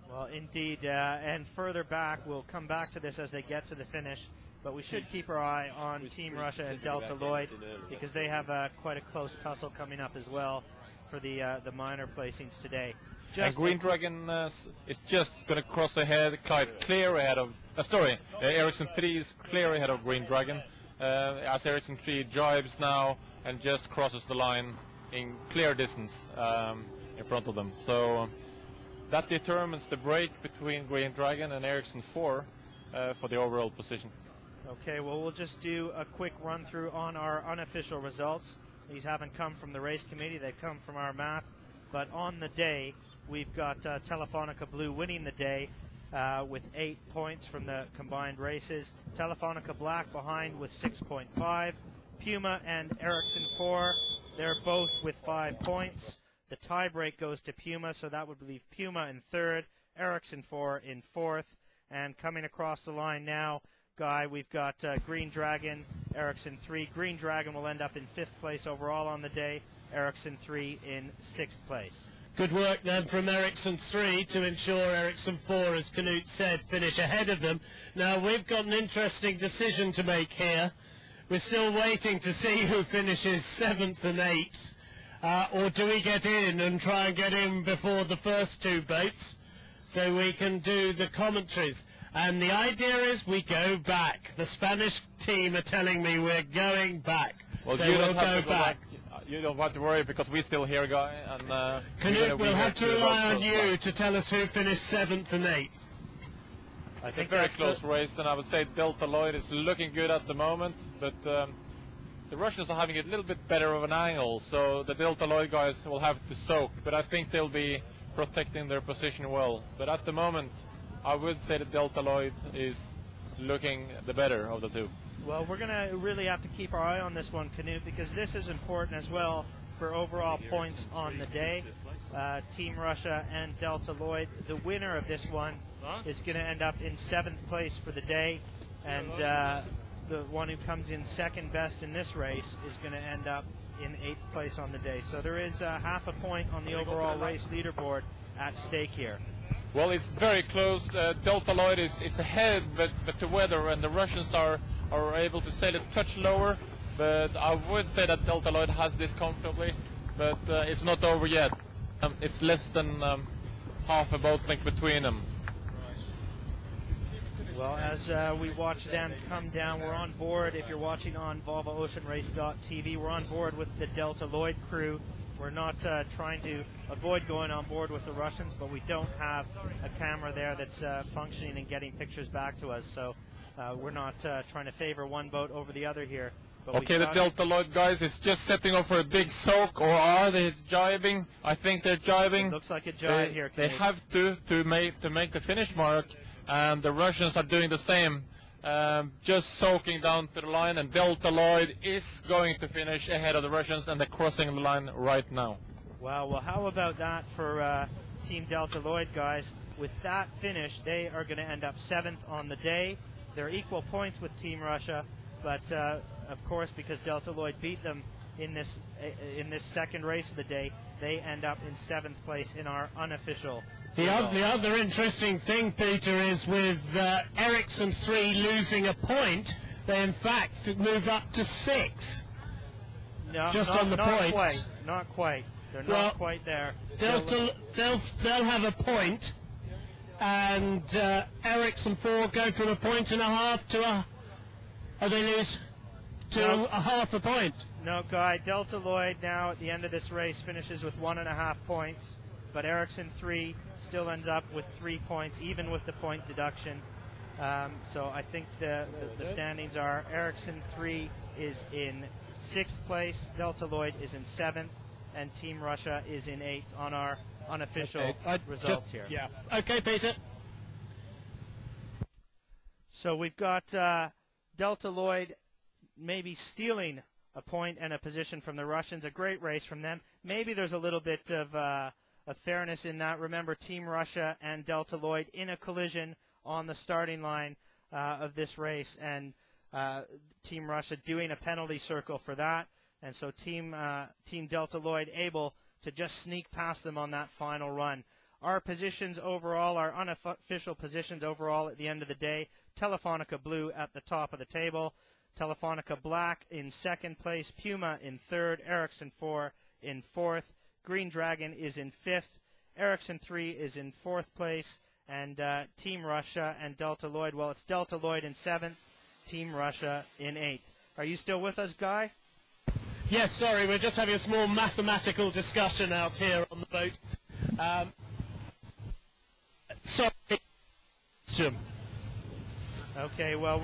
Speaker 4: Well, indeed, and further back, we'll come back to this as they get to the finish, but we should keep our eye on Team Russia and Delta Lloyd, because they have quite a close tussle coming up as well for the minor placings today.
Speaker 3: And Green Dragon is just going to cross ahead, clear ahead of... Ericsson 3 is clear ahead of Green Dragon, as Ericsson 3 jives now and just crosses the line in clear distance in front of them. So that determines the break between Green Dragon and Ericsson 4 for the overall position.
Speaker 4: Okay, well, we'll just do a quick run through on our unofficial results. These haven't come from the race committee, they've come from our math. But on the day, we've got Telefonica Blue winning the day with 8 points from the combined races. Telefonica Black behind with 6.5. Puma and Ericsson 4, they're both with 5 points. The tiebreak goes to Puma, so that would leave Puma in 3rd, Ericsson 4 in 4th. And coming across the line now, Guy, we've got Green Dragon, Ericsson 3. Green Dragon will end up in 5th place overall on the day, Ericsson 3 in 6th place.
Speaker 1: Good work then from Ericsson 3 to ensure Ericsson 4, as Knut said, finish ahead of them. Now we've got an interesting decision to make here. We're still waiting to see who finishes 7th and 8th. Or do we get in and try and get in before the first 2 boats so we can do the commentaries? And the idea is we go back. The Spanish team are telling me we're going back.
Speaker 3: Well,
Speaker 1: so
Speaker 3: you
Speaker 1: we'll
Speaker 3: don't have
Speaker 1: go
Speaker 3: to
Speaker 1: back.
Speaker 3: You don't have to worry, because we're still here, Guy. And
Speaker 1: Knut, we'll have to rely on you to tell us who finished 7th and 8th.
Speaker 3: I think very close race, and I would say Delta Lloyd is looking good at the moment, but the Russians are having a little bit better of an angle, so the Delta Lloyd guys will have to soak, but I think they'll be protecting their position well. But at the moment, I would say that Delta Lloyd is looking the better of the two.
Speaker 4: Well, we're going to really have to keep our eye on this one, Knut, because this is important as well for overall points on the day. Team Russia and Delta Lloyd, the winner of this one is going to end up in 7th place for the day, and the one who comes in second best in this race is going to end up in 8th place on the day. So there is half a point on the overall race leaderboard at stake here.
Speaker 3: Well, it's very close. Delta Lloyd is ahead, but the weather and the Russians are able to sail a touch lower. But I would say that Delta Lloyd has this comfortably, but it's not over yet. It's less than half a boat length between them.
Speaker 4: Well, as we watch them come down, we're on board. If you're watching on VolvoOceanRace.tv, we're on board with the Delta Lloyd crew. We're not trying to avoid going on board with the Russians, but we don't have a camera there that's functioning and getting pictures back to us. So we're not trying to favor one boat over the other here. But
Speaker 3: okay, the Delta Lloyd guys is just setting up for a big soak, or are they jibing? I think they're jibing.
Speaker 4: It looks like a jibe here.
Speaker 3: They have to make the finish mark, and the Russians are doing the same. Just soaking down to the line, and Delta Lloyd is going to finish ahead of the Russians, and they're crossing the line right now.
Speaker 4: Wow, well, how about that for Team Delta Lloyd, guys? With that finish, they are going to end up 7th on the day. They're equal points with Team Russia, but of course, because Delta Lloyd beat them in this second race of the day, they end up in 7th place in our unofficial.
Speaker 1: The other interesting thing, Peter, is with Ericsson 3 losing a point, they in fact move up to 6.
Speaker 4: No,
Speaker 1: just on the points.
Speaker 4: Quite, not quite. They're not quite there.
Speaker 1: They'll have a point, and Ericsson 4 go from a point and a half to they lose to a half a point.
Speaker 4: No, Guy. Delta Lloyd now at the end of this race finishes with 1.5 points. But Ericsson 3 still ends up with 3 points, even with the point deduction. So I think the standings are Ericsson 3 is in 6th place, Delta Lloyd is in 7th, and Team Russia is in 8th on our unofficial results here.
Speaker 1: Yeah. Okay, Peter.
Speaker 4: So we've got Delta Lloyd maybe stealing a point and a position from the Russians. A great race from them. Maybe there's a little bit of fairness in that. Remember, Team Russia and Delta Lloyd in a collision on the starting line of this race, and Team Russia doing a penalty circle for that, and so Team Delta Lloyd able to just sneak past them on that final run. Our positions overall, our unofficial positions overall at the end of the day: Telefonica Blue at the top of the table, Telefonica Black in 2nd place, Puma in 3rd, Ericsson 4 in 4th, Green Dragon is in 5th, Ericsson 3 is in 4th place, and Team Russia and Delta Lloyd, well, it's Delta Lloyd in 7th, Team Russia in 8th. Are you still with us, Guy?
Speaker 1: Yes, sorry, we're just having a small mathematical discussion out here on the boat. Sorry.
Speaker 4: Okay, well,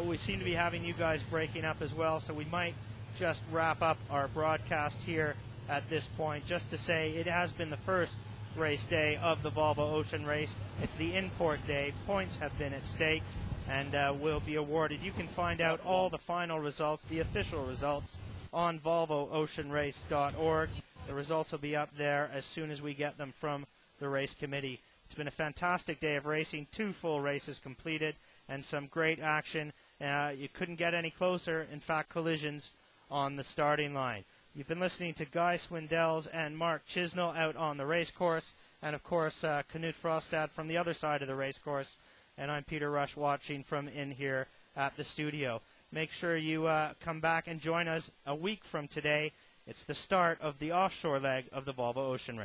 Speaker 4: we seem to be having you guys breaking up as well, so we might just wrap up our broadcast here at this point, just to say it has been the first race day of the Volvo Ocean Race. It's the import day. Points have been at stake and will be awarded. You can find out all the final results, the official results, on VolvoOceanRace.org. The results will be up there as soon as we get them from the race committee. It's been a fantastic day of racing, 2 full races completed, and some great action. You couldn't get any closer, in fact, collisions on the starting line. You've been listening to Guy Swindells and Mark Chisnell out on the race course, and of course Knut Frostad from the other side of the race course, and I'm Peter Rush watching from in here at the studio. Make sure you come back and join us a week from today. It's the start of the offshore leg of the Volvo Ocean Race.